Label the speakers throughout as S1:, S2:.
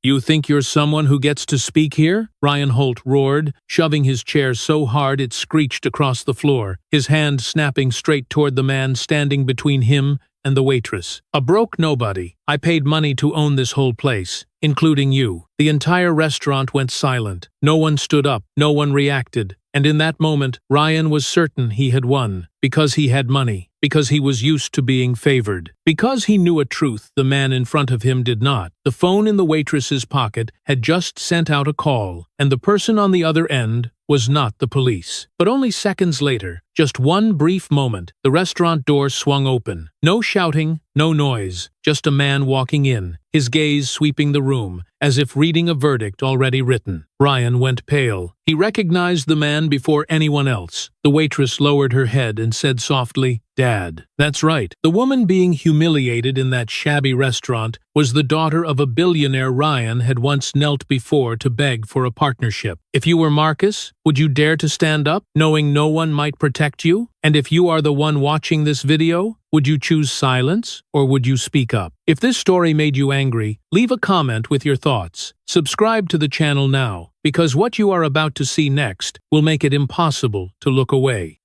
S1: You think you're someone who gets to speak here? Ryan Holt roared, shoving his chair so hard it screeched across the floor, his hand snapping straight toward the man standing between him and the waitress. A broke nobody. I paid money to own this whole place, including you. The entire restaurant went silent. No one stood up, no one reacted. And in that moment, Ryan was certain he had won, because he had money, because he was used to being favored, because he knew a truth the man in front of him did not. The phone in the waitress's pocket had just sent out a call, and the person on the other end was not the police. But only seconds later, just one brief moment, the restaurant door swung open. No shouting, no noise, just a man walking in, his gaze sweeping the room, as if reading a verdict already written. Ryan went pale. He recognized the man before anyone else. The waitress lowered her head and said softly, "Dad." That's right. The woman being humiliated in that shabby restaurant was the daughter of a billionaire Ryan had once knelt before to beg for a partnership. If you were Marcus, would you dare to stand up, knowing no one might protect you? And if you are the one watching this video, would you choose silence or would you speak up? If this story made you angry, leave a comment with your thoughts. Subscribe to the channel now, because what you are about to see next will make it impossible to look away.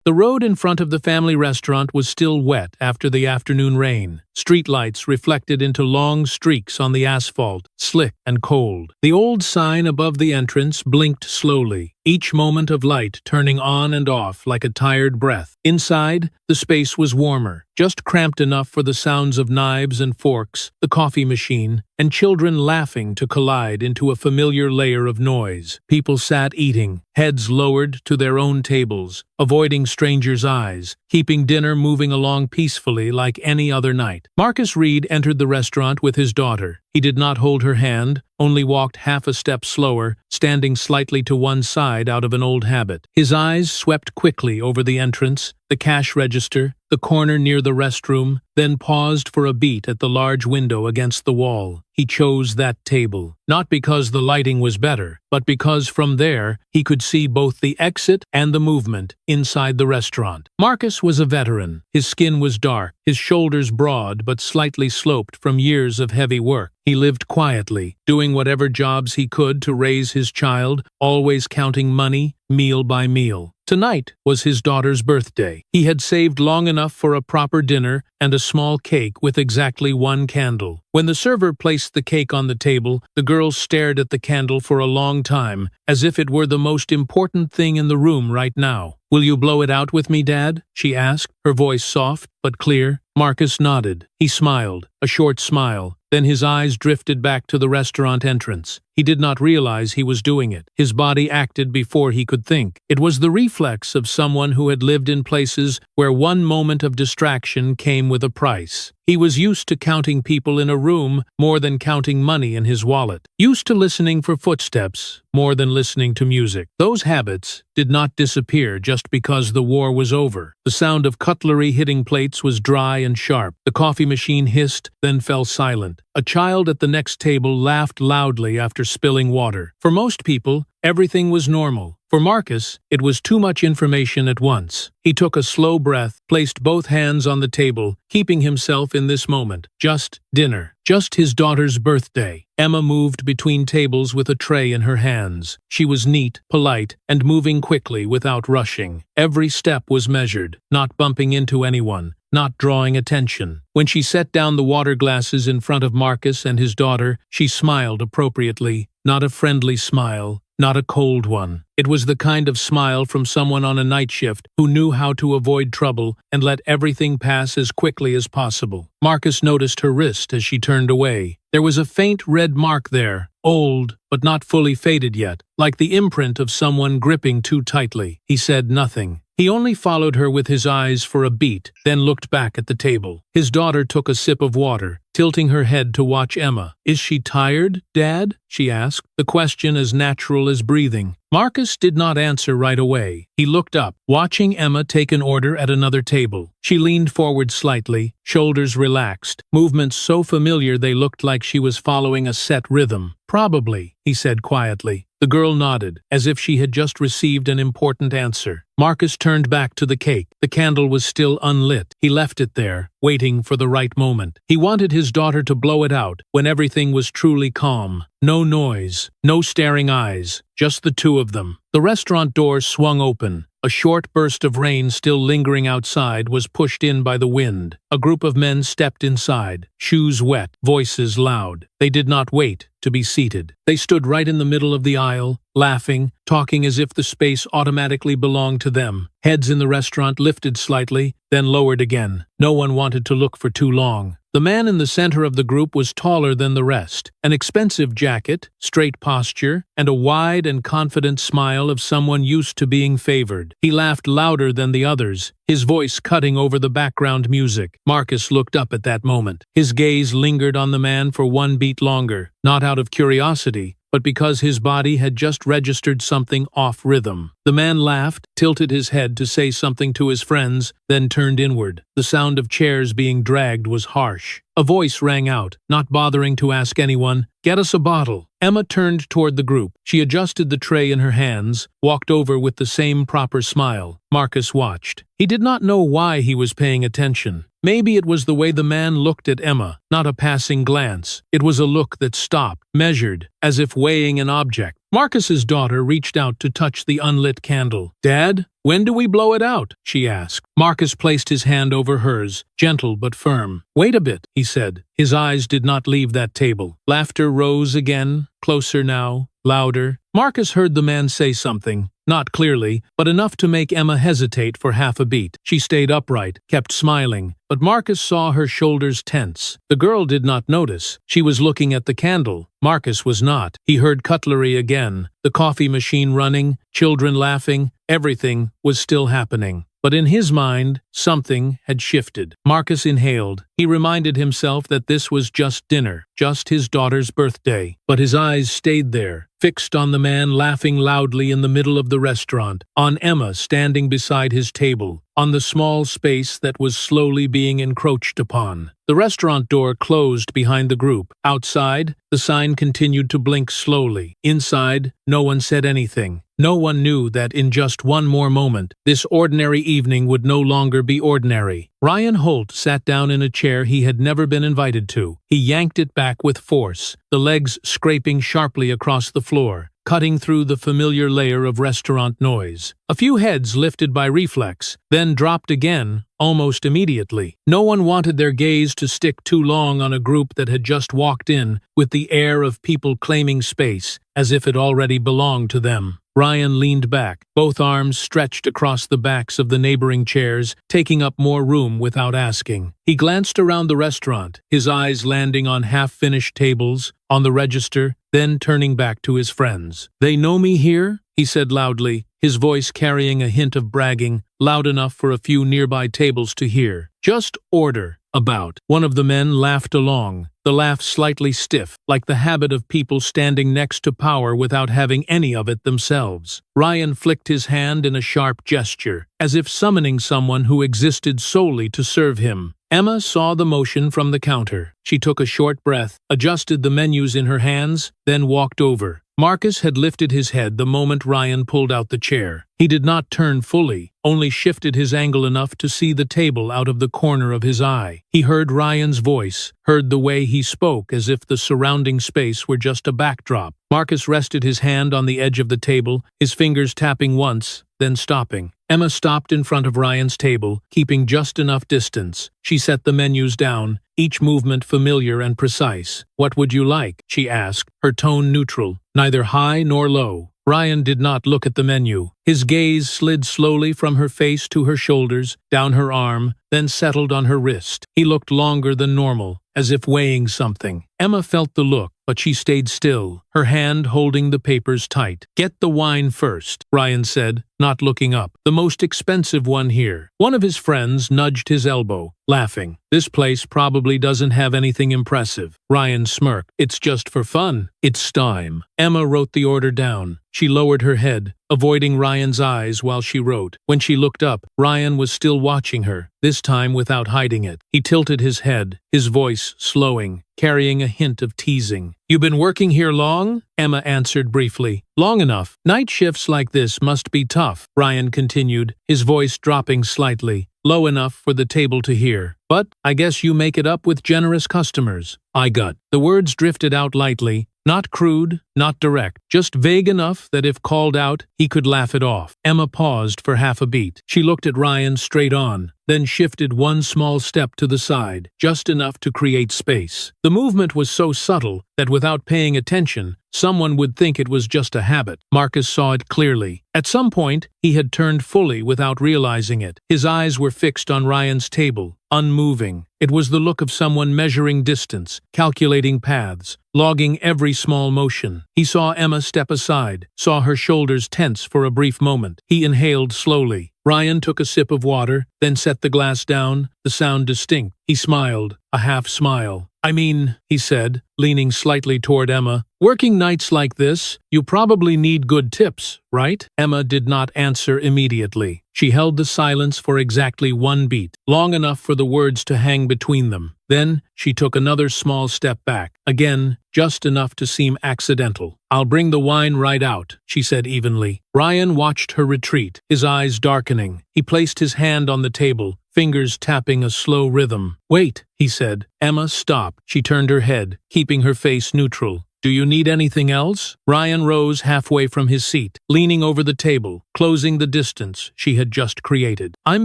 S1: The road in front of the family restaurant was still wet after the afternoon rain. Streetlights reflected into long streaks on the asphalt, slick and cold. The old sign above the entrance blinked slowly, each moment of light turning on and off like a tired breath. Inside, the space was warmer, just cramped enough for the sounds of knives and forks, the coffee machine, and children laughing to collide into a familiar layer of noise. People sat eating, heads lowered to their own tables, avoiding strangers' eyes, keeping dinner moving along peacefully like any other night. Marcus Reed entered the restaurant with his daughter. He did not hold her hand, only walked half a step slower, standing slightly to one side out of an old habit. His eyes swept quickly over the entrance, the cash register, the corner near the restroom, then paused for a beat at the large window against the wall. He chose that table, not because the lighting was better, but because from there he could see both the exit and the movement inside the restaurant. Marcus was a veteran. His skin was dark, his shoulders broad but slightly sloped from years of heavy work. He lived quietly, doing whatever jobs he could to raise his child, always counting money, meal by meal. Tonight was his daughter's birthday. He had saved long enough for a proper dinner and a small cake with exactly one candle. When the server placed the cake on the table, the girl stared at the candle for a long time, as if it were the most important thing in the room right now. "Will you blow it out with me, Dad?" she asked, her voice soft but clear. Marcus nodded. He smiled, a short smile. Then his eyes drifted back to the restaurant entrance. He did not realize he was doing it. His body acted before he could think. It was the reflex of someone who had lived in places where one moment of distraction came with a price. He was used to counting people in a room more than counting money in his wallet. Used to listening for footsteps more than listening to music. Those habits did not disappear just because the war was over. The sound of cutlery hitting plates was dry and sharp. The coffee machine hissed, then fell silent. A child at the next table laughed loudly after spilling water. For most people, everything was normal. For Marcus, it was too much information at once. He took a slow breath, placed both hands on the table, keeping himself in this moment. Just dinner. Just his daughter's birthday. Emma moved between tables with a tray in her hands. She was neat, polite, and moving quickly without rushing. Every step was measured, not bumping into anyone, not drawing attention. When she set down the water glasses in front of Marcus and his daughter, she smiled appropriately, not a friendly smile, not a cold one. It was the kind of smile from someone on a night shift who knew how to avoid trouble and let everything pass as quickly as possible. Marcus noticed her wrist as she turned away. There was a faint red mark there, old but not fully faded yet, like the imprint of someone gripping too tightly. He said nothing. He only followed her with his eyes for a beat, then looked back at the table. His daughter took a sip of water, tilting her head to watch Emma. "Is she tired, Dad?" she asked, the question as natural as breathing. Marcus did not answer right away. He looked up, watching Emma take an order at another table. She leaned forward slightly, shoulders relaxed, movements so familiar they looked like she was following a set rhythm. "Probably," he said quietly. The girl nodded, as if she had just received an important answer. Marcus turned back to the cake. The candle was still unlit. He left it there, waiting for the right moment. He wanted his daughter to blow it out when everything was truly calm. No noise, no staring eyes, just the two of them. The restaurant door swung open. A short burst of rain still lingering outside was pushed in by the wind. A group of men stepped inside, shoes wet, voices loud. They did not wait to be seated. They stood right in the middle of the aisle, laughing, talking as if the space automatically belonged to them. Heads in the restaurant lifted slightly, then lowered again. No one wanted to look for too long. The man in the center of the group was taller than the rest. An expensive jacket, straight posture, and a wide and confident smile of someone used to being favored. He laughed louder than the others, his voice cutting over the background music. Marcus looked up at that moment. His gaze lingered on the man for one beat longer, not out of curiosity, but because his body had just registered something off rhythm. The man laughed, tilted his head to say something to his friends, then turned inward. The sound of chairs being dragged was harsh. A voice rang out, not bothering to ask anyone, "Get us a bottle." Emma turned toward the group. She adjusted the tray in her hands, walked over with the same proper smile. Marcus watched. He did not know why he was paying attention. Maybe it was the way the man looked at Emma, not a passing glance. It was a look that stopped, measured, as if weighing an object. Marcus's daughter reached out to touch the unlit candle. "Dad, when do we blow it out?" she asked. Marcus placed his hand over hers, gentle but firm. "Wait a bit," he said. His eyes did not leave that table. Laughter rose again, closer now, louder. Marcus heard the man say something, not clearly, but enough to make Emma hesitate for half a beat. She stayed upright, kept smiling, but Marcus saw her shoulders tense. The girl did not notice. She was looking at the candle. Marcus was not. He heard cutlery again, the coffee machine running, children laughing. Everything was still happening. But in his mind, something had shifted. Marcus inhaled. He reminded himself that this was just dinner, just his daughter's birthday. But his eyes stayed there, fixed on the man laughing loudly in the middle of the restaurant, on Emma standing beside his table, on the small space that was slowly being encroached upon. The restaurant door closed behind the group. Outside, the sign continued to blink slowly. Inside, no one said anything. No one knew that in just one more moment, this ordinary evening would no longer be ordinary. Ryan Holt sat down in a chair he had never been invited to. He yanked it back with force, the legs scraping sharply across the floor, cutting through the familiar layer of restaurant noise. A few heads lifted by reflex, then dropped again, almost immediately. No one wanted their gaze to stick too long on a group that had just walked in, with the air of people claiming space, as if it already belonged to them. Ryan leaned back, both arms stretched across the backs of the neighboring chairs, taking up more room without asking. He glanced around the restaurant, his eyes landing on half-finished tables, on the register, then turning back to his friends. "They know me here?" he said loudly, his voice carrying a hint of bragging, loud enough for a few nearby tables to hear. "Just order. About." One of the men laughed along, the laugh slightly stiff, like the habit of people standing next to power without having any of it themselves. Ryan flicked his hand in a sharp gesture, as if summoning someone who existed solely to serve him. Emma saw the motion from the counter. She took a short breath, adjusted the menus in her hands, then walked over. Marcus had lifted his head the moment Ryan pulled out the chair. He did not turn fully, only shifted his angle enough to see the table out of the corner of his eye. He heard Ryan's voice, heard the way he spoke as if the surrounding space were just a backdrop. Marcus rested his hand on the edge of the table, his fingers tapping once, then stopping. Emma stopped in front of Ryan's table, keeping just enough distance. She set the menus down, each movement familiar and precise. "What would you like?" she asked, her tone neutral, neither high nor low. Ryan did not look at the menu. His gaze slid slowly from her face to her shoulders, down her arm, then settled on her wrist. He looked longer than normal, as if weighing something. Emma felt the look, but she stayed still, her hand holding the papers tight. "Get the wine first," Ryan said, not looking up. "The most expensive one here." One of his friends nudged his elbow, laughing. "This place probably doesn't have anything impressive." Ryan smirked. "It's just for fun. It's time." Emma wrote the order down. She lowered her head, avoiding Ryan's eyes while she wrote. When she looked up, Ryan was still watching her, this time without hiding it. He tilted his head, his voice slowing. carrying a hint of teasing. "You been working here long?" Emma answered briefly. "Long enough. Night shifts like this must be tough," Ryan continued, his voice dropping slightly, low enough for the table to hear. "But I guess you make it up with generous customers." "I got." The words drifted out lightly, not crude, not direct, just vague enough that if called out, he could laugh it off. Emma paused for half a beat. She looked at Ryan straight on, then shifted one small step to the side, just enough to create space. The movement was so subtle that without paying attention, someone would think it was just a habit. Marcus saw it clearly. At some point, he had turned fully without realizing it. His eyes were fixed on Ryan's table, unmoving. It was the look of someone measuring distance, calculating paths, logging every small motion. He saw Emma step aside, saw her shoulders tense for a brief moment. He inhaled slowly. Ryan took a sip of water, then set the glass down, the sound distinct. He smiled, a half smile. "I mean," he said, leaning slightly toward Emma, "working nights like this, you probably need good tips, right?" Emma did not answer immediately. She held the silence for exactly one beat, long enough for the words to hang between them. Then she took another small step back, again, just enough to seem accidental. "I'll bring the wine right out," she said evenly. Ryan watched her retreat, his eyes darkening. He placed his hand on the table, fingers tapping a slow rhythm. "Wait," he said. Emma stopped. She turned her head, keeping her face neutral. "Do you need anything else?" Ryan rose halfway from his seat, leaning over the table, closing the distance she had just created. "I'm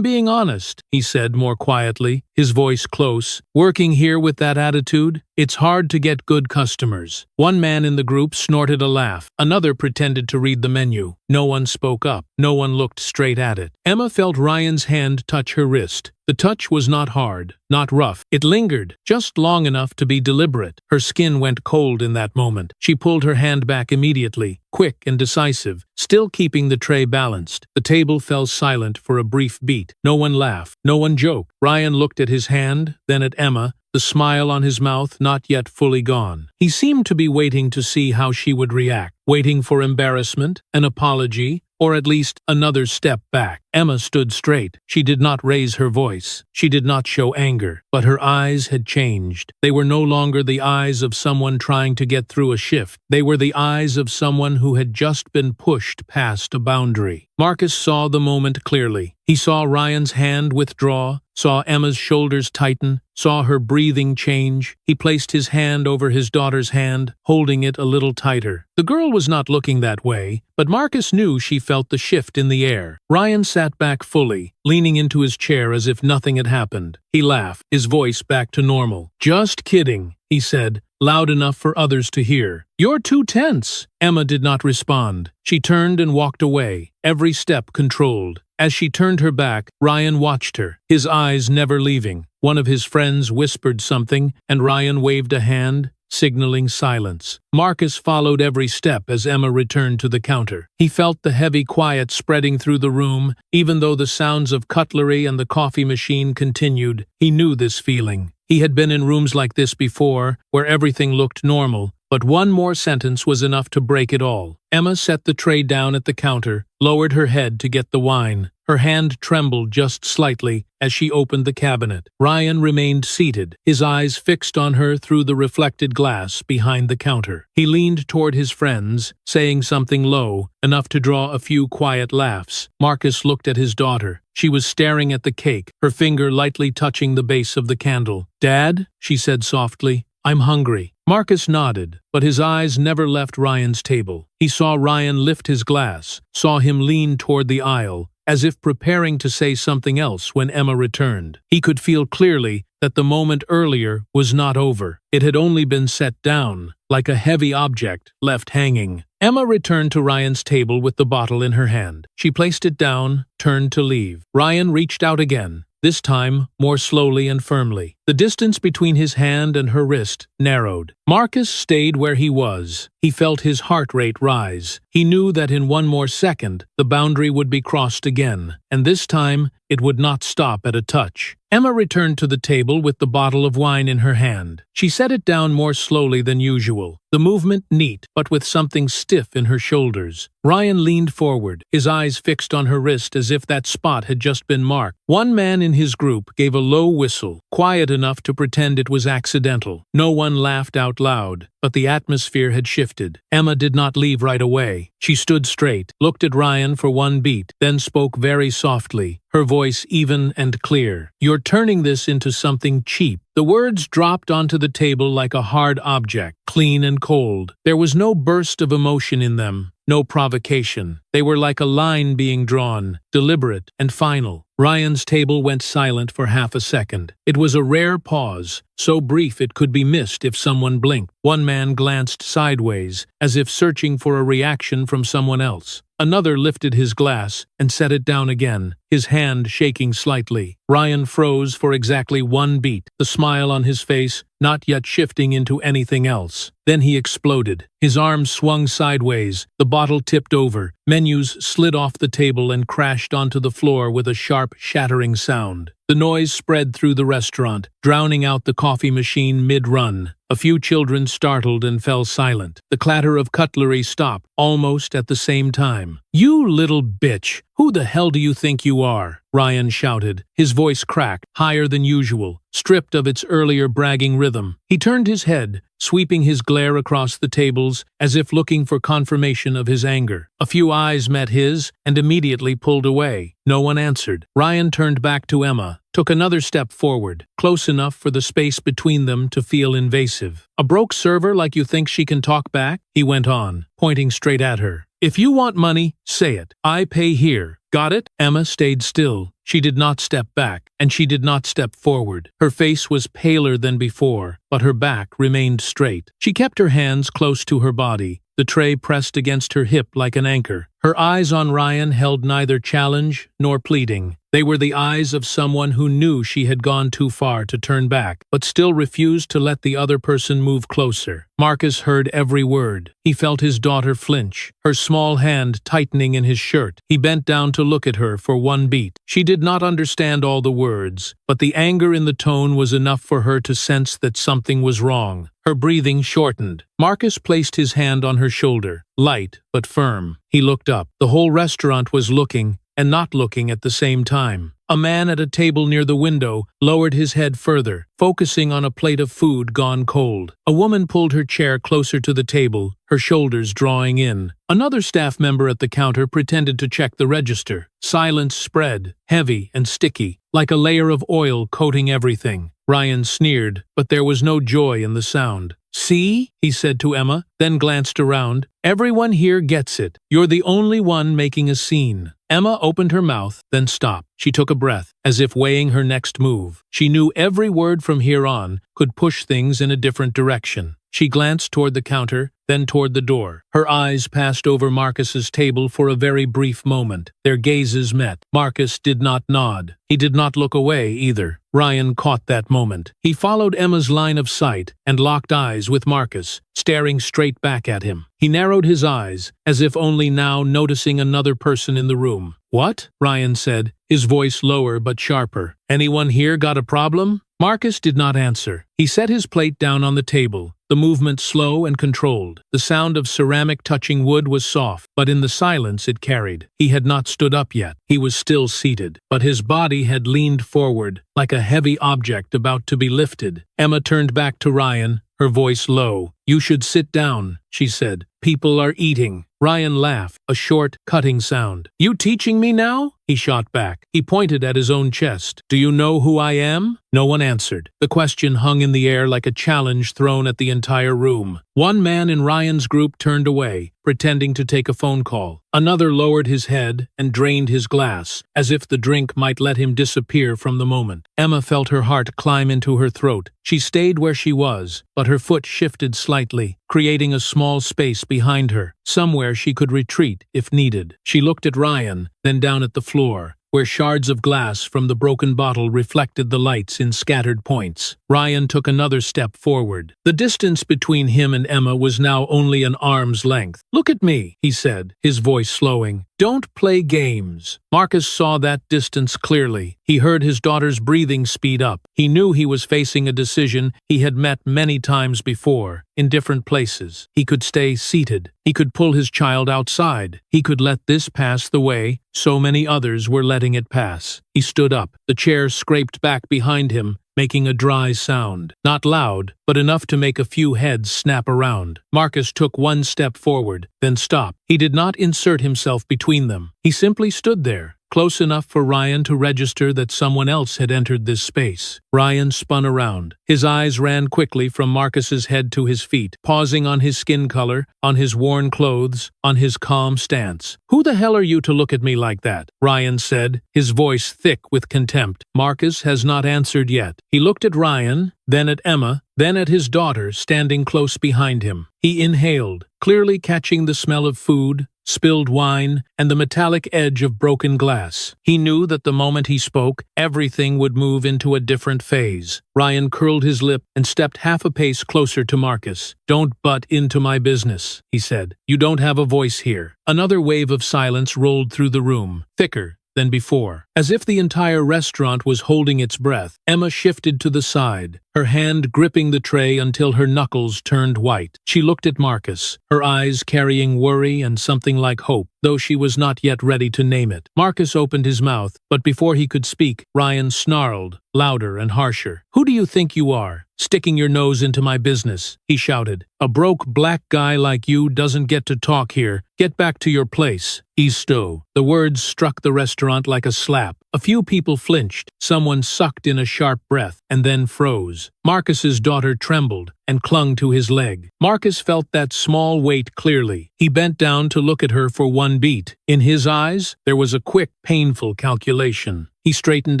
S1: being honest," he said more quietly, his voice close. "Working here with that attitude, it's hard to get good customers." One man in the group snorted a laugh. Another pretended to read the menu. No one spoke up. No one looked straight at it. Emma felt Ryan's hand touch her wrist. The touch was not hard, not rough. It lingered, just long enough to be deliberate. Her skin went cold in that moment. She pulled her hand back immediately, quick and decisive, still keeping the tray balanced. The table fell silent for a brief beat. No one laughed. No one joked. Ryan looked at his hand, then at Emma, the smile on his mouth not yet fully gone. He seemed to be waiting to see how she would react, waiting for embarrassment, an apology, or at least another step back. Emma stood straight. She did not raise her voice. She did not show anger, but her eyes had changed. They were no longer the eyes of someone trying to get through a shift. They were the eyes of someone who had just been pushed past a boundary. Marcus saw the moment clearly. He saw Ryan's hand withdraw, saw Emma's shoulders tighten, saw her breathing change. He placed his hand over his daughter's hand, holding it a little tighter. The girl was not looking that way, but Marcus knew she felt the shift in the air. Ryan sat back fully, leaning into his chair as if nothing had happened. He laughed, his voice back to normal. "Just kidding," he said, loud enough for others to hear. "You're too tense." Emma did not respond. She turned and walked away, every step controlled. As she turned her back, Ryan watched her, his eyes never leaving. One of his friends whispered something, and Ryan waved a hand, signaling silence. Marcus followed every step as Emma returned to the counter. He felt the heavy quiet spreading through the room, even though the sounds of cutlery and the coffee machine continued. He knew this feeling. He had been in rooms like this before, where everything looked normal, but one more sentence was enough to break it all. Emma set the tray down at the counter, lowered her head to get the wine. Her hand trembled just slightly as she opened the cabinet. Ryan remained seated, his eyes fixed on her through the reflected glass behind the counter. He leaned toward his friends, saying something low, enough to draw a few quiet laughs. Marcus looked at his daughter. She was staring at the cake, her finger lightly touching the base of the candle. "Dad," she said softly, "I'm hungry." Marcus nodded, but his eyes never left Ryan's table. He saw Ryan lift his glass, saw him lean toward the aisle, as if preparing to say something else when Emma returned. He could feel clearly that the moment earlier was not over. It had only been set down, like a heavy object left hanging. Emma returned to Ryan's table with the bottle in her hand. She placed it down, turned to leave. Ryan reached out again, this time more slowly and firmly. The distance between his hand and her wrist narrowed. Marcus stayed where he was. He felt his heart rate rise. He knew that in one more second, the boundary would be crossed again, and this time, it would not stop at a touch. Emma returned to the table with the bottle of wine in her hand. She set it down more slowly than usual, the movement neat, but with something stiff in her shoulders. Ryan leaned forward, his eyes fixed on her wrist as if that spot had just been marked. One man in his group gave a low whistle, quiet enough to pretend it was accidental. No one laughed out loud, but the atmosphere had shifted. Emma did not leave right away. She stood straight, looked at Ryan for one beat, then spoke very softly, her voice even and clear. "You're turning this into something cheap." The words dropped onto the table like a hard object, clean and cold. There was no burst of emotion in them, no provocation. They were like a line being drawn, deliberate and final. Ryan's table went silent for half a second. It was a rare pause, so brief it could be missed if someone blinked. One man glanced sideways, as if searching for a reaction from someone else. Another lifted his glass and set it down again, his hand shaking slightly. Ryan froze for exactly one beat, the smile on his face not yet shifting into anything else. Then he exploded. His arms swung sideways, the bottle tipped over, menus slid off the table and crashed onto the floor with a sharp, shattering sound. The noise spread through the restaurant, drowning out the coffee machine mid-run. A few children startled and fell silent. The clatter of cutlery stopped, almost at the same time. "You little bitch! Who the hell do you think you are?" Ryan shouted, his voice cracked, higher than usual, stripped of its earlier bragging rhythm. He turned his head, sweeping his glare across the tables, as if looking for confirmation of his anger. A few eyes met his, and immediately pulled away. No one answered. Ryan turned back to Emma, took another step forward, close enough for the space between them to feel invasive. "A broke server like you think she can talk back?" he went on, pointing straight at her. "If you want money, say it. I pay here. Got it?" Emma stayed still. She did not step back, and she did not step forward. Her face was paler than before, but her back remained straight. She kept her hands close to her body, the tray pressed against her hip like an anchor. Her eyes on Ryan held neither challenge nor pleading. They were the eyes of someone who knew she had gone too far to turn back, but still refused to let the other person move closer. Marcus heard every word. He felt his daughter flinch, her small hand tightening in his shirt. He bent down to look at her for one beat. She did not understand all the words, but the anger in the tone was enough for her to sense that something was wrong. Her breathing shortened. Marcus placed his hand on her shoulder, light but firm. He looked up. The whole restaurant was looking and not looking at the same time. A man at a table near the window lowered his head further, focusing on a plate of food gone cold. A woman pulled her chair closer to the table, her shoulders drawing in. Another staff member at the counter pretended to check the register. Silence spread, heavy and sticky, like a layer of oil coating everything. Ryan sneered, but there was no joy in the sound. "See?" he said to Emma, then glanced around. "Everyone here gets it. You're the only one making a scene." Emma opened her mouth, then stopped. She took a breath, as if weighing her next move. She knew every word from here on could push things in a different direction. She glanced toward the counter, then toward the door. Her eyes passed over Marcus's table for a very brief moment. Their gazes met. Marcus did not nod. He did not look away either. Ryan caught that moment. He followed Emma's line of sight and locked eyes with Marcus, staring straight back at him. He narrowed his eyes, as if only now noticing another person in the room. "What?" Ryan said, his voice lower but sharper. "Anyone here got a problem?" Marcus did not answer. He set his plate down on the table, the movement slow and controlled. The sound of ceramic touching wood was soft, but in the silence it carried. He had not stood up yet. He was still seated, but his body had leaned forward, like a heavy object about to be lifted. Emma turned back to Ryan, her voice low. "You should sit down," she said. "People are eating." Ryan laughed, a short, cutting sound. "You teaching me now?" he shot back. He pointed at his own chest. "Do you know who I am?" No one answered. The question hung in the air like a challenge thrown at the entire room. One man in Ryan's group turned away, pretending to take a phone call. Another lowered his head and drained his glass, as if the drink might let him disappear from the moment. Emma felt her heart climb into her throat. She stayed where she was, but her foot shifted slightly, creating a small space behind her, somewhere she could retreat if needed. She looked at Ryan, then down at the floor, where shards of glass from the broken bottle reflected the lights in scattered points. Ryan took another step forward. The distance between him and Emma was now only an arm's length. "Look at me," he said, his voice slowing. "Don't play games." Marcus saw that distance clearly. He heard his daughter's breathing speed up. He knew he was facing a decision he had met many times before, in different places. He could stay seated. He could pull his child outside. He could let this pass the way so many others were letting it pass. He stood up. The chair scraped back behind him, making a dry sound. Not loud, but enough to make a few heads snap around. Marcus took one step forward, then stopped. He did not insert himself between them. He simply stood there, close enough for Ryan to register that someone else had entered this space. Ryan spun around. His eyes ran quickly from Marcus's head to his feet, pausing on his skin color, on his worn clothes, on his calm stance. "Who the hell are you to look at me like that?" Ryan said, his voice thick with contempt. Marcus has not answered yet. He looked at Ryan, then at Emma, then at his daughter standing close behind him. He inhaled, clearly catching the smell of food, spilled wine, and the metallic edge of broken glass. He knew that the moment he spoke, everything would move into a different phase. Ryan curled his lip and stepped half a pace closer to Marcus. "Don't butt into my business," he said. "You don't have a voice here." Another wave of silence rolled through the room, thicker than before. As if the entire restaurant was holding its breath, Emma shifted to the side, her hand gripping the tray until her knuckles turned white. She looked at Marcus, her eyes carrying worry and something like hope, though she was not yet ready to name it. Marcus opened his mouth, but before he could speak, Ryan snarled, louder and harsher. "Who do you think you are, sticking your nose into my business?" he shouted. "A broke black guy like you doesn't get to talk here. Get back to your place. Easto." The words struck the restaurant like a slap. A few people flinched, someone sucked in a sharp breath, and then froze. Marcus's daughter trembled and clung to his leg. Marcus felt that small weight clearly. He bent down to look at her for one beat. In his eyes, there was a quick, painful calculation. He straightened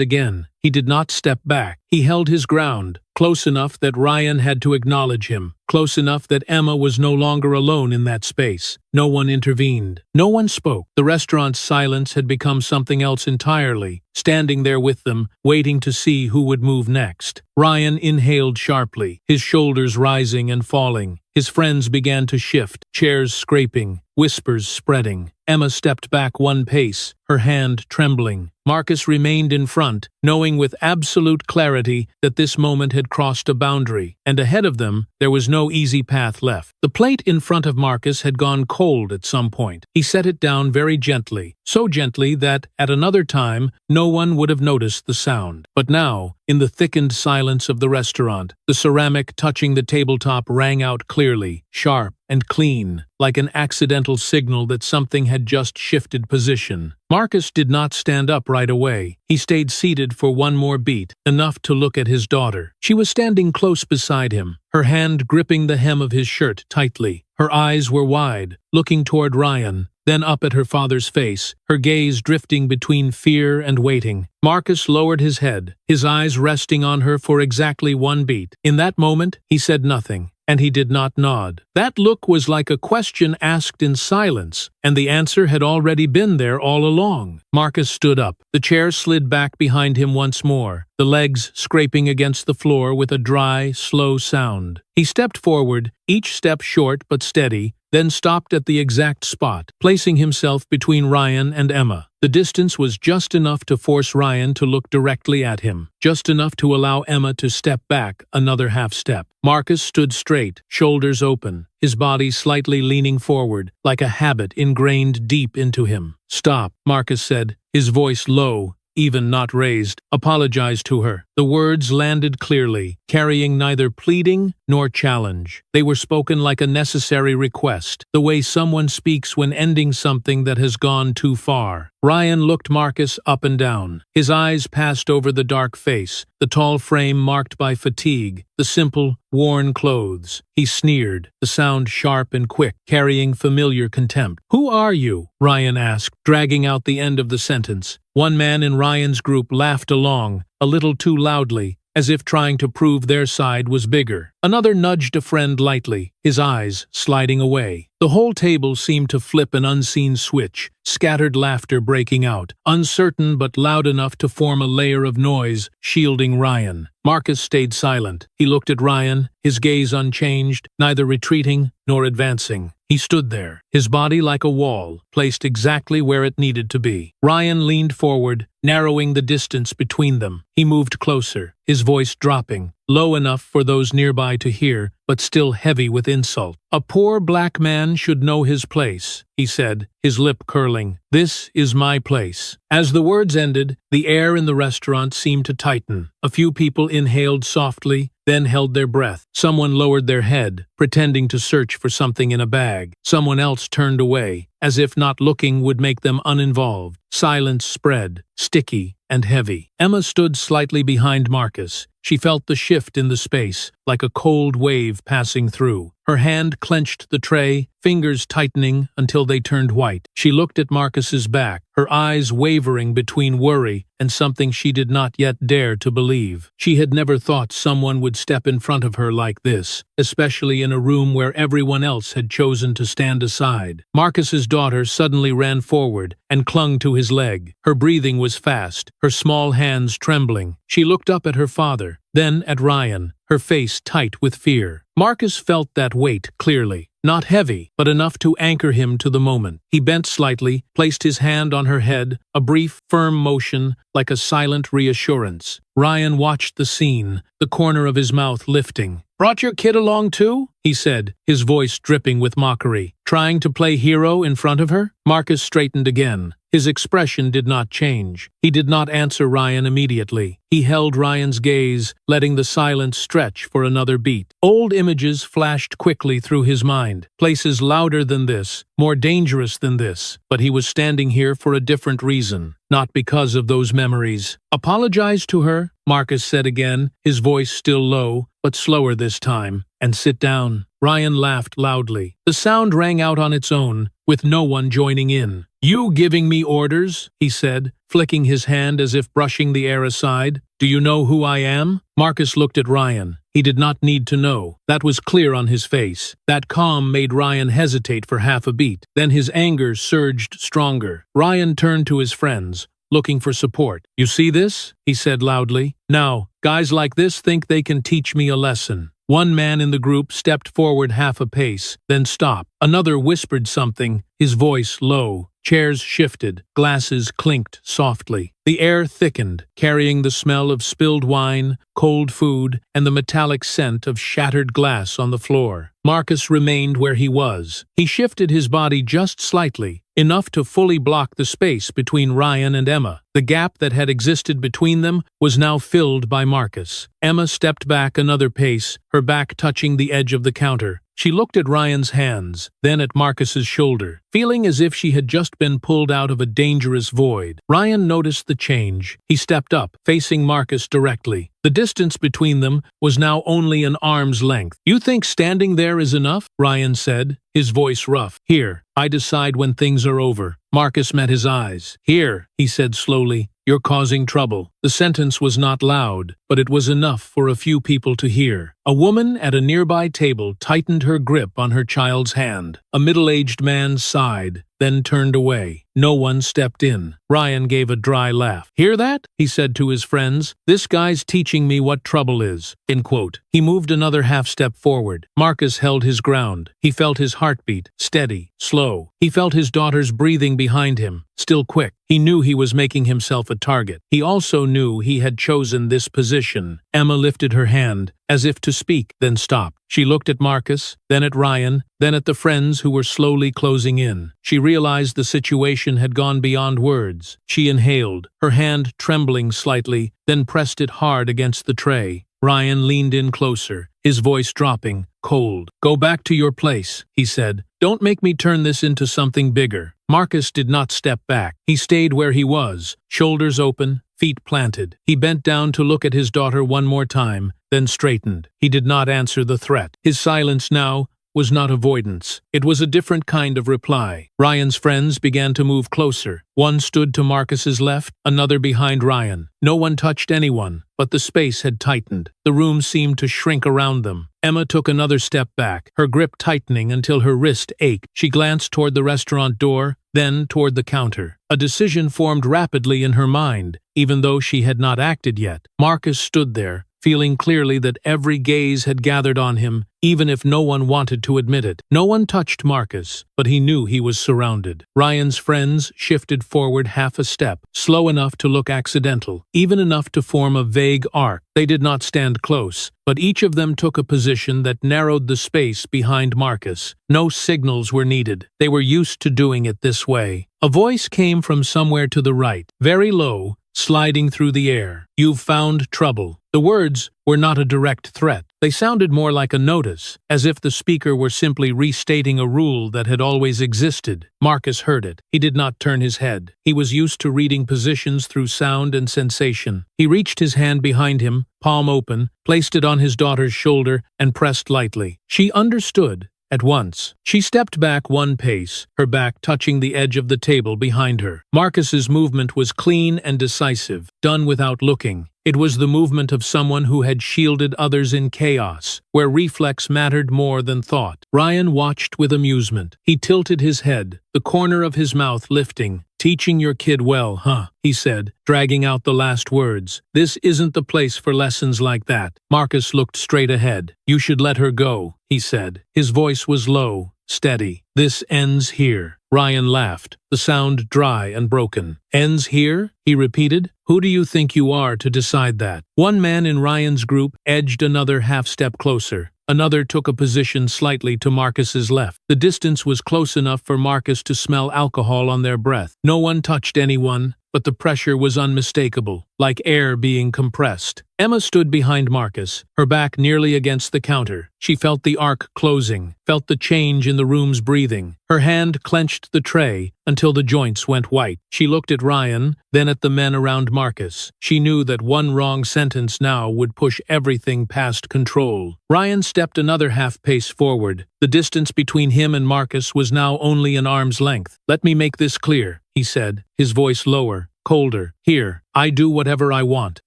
S1: again. He did not step back. He held his ground, close enough that Ryan had to acknowledge him, close enough that Emma was no longer alone in that space. No one intervened. No one spoke. The restaurant's silence had become something else entirely, standing there with them, waiting to see who would move next. Ryan inhaled sharply, his shoulders rising and falling. His friends began to shift, chairs scraping, whispers spreading. Emma stepped back one pace, her hand trembling. Marcus remained in front, knowing with absolute clarity that this moment had crossed a boundary, and ahead of them there was no easy path left. The plate in front of Marcus had gone cold at some point. He set it down very gently, so gently that, at another time, no one would have noticed the sound. But now, in the thickened silence of the restaurant, the ceramic touching the tabletop rang out clearly, sharp and clean, like an accidental signal that something had just shifted position. Marcus did not stand up right away. He stayed seated for one more beat, enough to look at his daughter. She was standing close beside him, her hand gripping the hem of his shirt tightly. Her eyes were wide, looking toward Ryan, then up at her father's face, her gaze drifting between fear and waiting. Marcus lowered his head, his eyes resting on her for exactly one beat. In that moment, he said nothing, and he did not nod. That look was like a question asked in silence, and the answer had already been there all along. Marcus stood up. The chair slid back behind him once more, the legs scraping against the floor with a dry, slow sound. He stepped forward, each step short but steady, then stopped at the exact spot, placing himself between Ryan and Emma. The distance was just enough to force Ryan to look directly at him, just enough to allow Emma to step back another half step. Marcus stood straight, shoulders open, his body slightly leaning forward, like a habit ingrained deep into him. "Stop," Marcus said, his voice low, even not raised. "Apologize to her." The words landed clearly, carrying neither pleading nor challenge. They were spoken like a necessary request, the way someone speaks when ending something that has gone too far. Ryan looked Marcus up and down. His eyes passed over the dark face, the tall frame marked by fatigue, the simple, worn clothes. He sneered, the sound sharp and quick, carrying familiar contempt. "Who are you?" Ryan asked, dragging out the end of the sentence. One man in Ryan's group laughed along, a little too loudly, as if trying to prove their side was bigger. Another nudged a friend lightly, his eyes sliding away. The whole table seemed to flip an unseen switch, scattered laughter breaking out, uncertain but loud enough to form a layer of noise, shielding Ryan. Marcus stayed silent. He looked at Ryan, his gaze unchanged, neither retreating nor advancing. He stood there, his body like a wall, placed exactly where it needed to be. Ryan leaned forward, narrowing the distance between them. He moved closer, his voice dropping, low enough for those nearby to hear, but still heavy with insult. "A poor black man should know his place," he said, his lip curling. "This is my place." As the words ended, the air in the restaurant seemed to tighten. A few people inhaled softly, then held their breath. Someone lowered their head, pretending to search for something in a bag. Someone else turned away, as if not looking would make them uninvolved. Silence spread, sticky and heavy. Emma stood slightly behind Marcus. She felt the shift in the space, like a cold wave passing through. Her hand clenched the tray, fingers tightening until they turned white. She looked at Marcus's back, her eyes wavering between worry and something she did not yet dare to believe. She had never thought someone would step in front of her like this, especially in a room where everyone else had chosen to stand aside. Marcus's daughter suddenly ran forward and clung to his leg. Her breathing was fast, her small hands trembling. She looked up at her father, then at Ryan, her face tight with fear. Marcus felt that weight clearly. Not heavy, but enough to anchor him to the moment. He bent slightly, placed his hand on her head, a brief, firm motion, like a silent reassurance. Ryan watched the scene, the corner of his mouth lifting. "Brought your kid along too?" he said, his voice dripping with mockery. "Trying to play hero in front of her?" Marcus straightened again. His expression did not change. He did not answer Ryan immediately. He held Ryan's gaze, letting the silence stretch for another beat. Old images flashed quickly through his mind. Places louder than this, more dangerous than this. But he was standing here for a different reason, not because of those memories. "Apologize to her," Marcus said again, his voice still low, but slower this time. "And sit down." Ryan laughed loudly. The sound rang out on its own, with no one joining in. "You giving me orders?" he said, flicking his hand as if brushing the air aside. "Do you know who I am?" Marcus looked at Ryan. He did not need to know. That was clear on his face. That calm made Ryan hesitate for half a beat. Then his anger surged stronger. Ryan turned to his friends, looking for support. "You see this?" he said loudly. "Now, guys like this think they can teach me a lesson." One man in the group stepped forward half a pace, then stopped. Another whispered something, his voice low. Chairs shifted, glasses clinked softly. The air thickened, carrying the smell of spilled wine, cold food, and the metallic scent of shattered glass on the floor. Marcus remained where he was. He shifted his body just slightly, enough to fully block the space between Ryan and Emma. The gap that had existed between them was now filled by Marcus. Emma stepped back another pace, her back touching the edge of the counter. She looked at Ryan's hands, then at Marcus's shoulder, feeling as if she had just been pulled out of a dangerous void. Ryan noticed the change. He stepped up, facing Marcus directly. The distance between them was now only an arm's length. "You think standing there is enough?" Ryan said, his voice rough. "Here, I decide when things are over." Marcus met his eyes. "Here," he said slowly, "you're causing trouble." The sentence was not loud, but it was enough for a few people to hear. A woman at a nearby table tightened her grip on her child's hand. A middle-aged man sighed, then turned away. No one stepped in. Ryan gave a dry laugh. "Hear that?" he said to his friends. "This guy's teaching me what trouble is." End quote. He moved another half-step forward. Marcus held his ground. He felt his heartbeat, steady, slow. He felt his daughter's breathing behind him, still quick. He knew he was making himself a target. He also knew he had chosen this position. Emma lifted her hand, as if to speak, then stopped. She looked at Marcus, then at Ryan, then at the friends who were slowly closing in. She realized the situation had gone beyond words. She inhaled, her hand trembling slightly, then pressed it hard against the tray. Ryan leaned in closer, his voice dropping, cold. "Go back to your place," he said. "Don't make me turn this into something bigger." Marcus did not step back. He stayed where he was, shoulders open, feet planted. He bent down to look at his daughter one more time, then straightened. He did not answer the threat. His silence now was not avoidance. It was a different kind of reply. Ryan's friends began to move closer. One stood to Marcus's left, another behind Ryan. No one touched anyone, but the space had tightened. The room seemed to shrink around them. Emma took another step back, her grip tightening until her wrist ached. She glanced toward the restaurant door, then toward the counter. A decision formed rapidly in her mind, even though she had not acted yet. Marcus stood there, feeling clearly that every gaze had gathered on him, even if no one wanted to admit it. No one touched Marcus, but he knew he was surrounded. Ryan's friends shifted forward half a step, slow enough to look accidental, even enough to form a vague arc. They did not stand close, but each of them took a position that narrowed the space behind Marcus. No signals were needed. They were used to doing it this way. A voice came from somewhere to the right, very low, sliding through the air. "You've found trouble." The words were not a direct threat. They sounded more like a notice, as if the speaker were simply restating a rule that had always existed. Marcus heard it. He did not turn his head. He was used to reading positions through sound and sensation. He reached his hand behind him, palm open, placed it on his daughter's shoulder, and pressed lightly. She understood. At once, she stepped back one pace, her back touching the edge of the table behind her. Marcus's movement was clean and decisive, done without looking. It was the movement of someone who had shielded others in chaos, where reflex mattered more than thought. Ryan watched with amusement. He tilted his head, the corner of his mouth lifting. "Teaching your kid well, huh?" he said, dragging out the last words. "This isn't the place for lessons like that." Marcus looked straight ahead. "You should let her go," he said. His voice was low, steady. "This ends here." Ryan laughed, the sound dry and broken. "Ends here?" he repeated. "Who do you think you are to decide that?" One man in Ryan's group edged another half-step closer. Another took a position slightly to Marcus's left. The distance was close enough for Marcus to smell alcohol on their breath. No one touched anyone, but the pressure was unmistakable, like air being compressed. Emma stood behind Marcus, her back nearly against the counter. She felt the arc closing, felt the change in the room's breathing. Her hand clenched the tray until the joints went white. She looked at Ryan, then at the men around Marcus. She knew that one wrong sentence now would push everything past control. Ryan stepped another half-pace forward. The distance between him and Marcus was now only an arm's length. "Let me make this clear," he said, his voice lower, colder. "Here, I do whatever I want."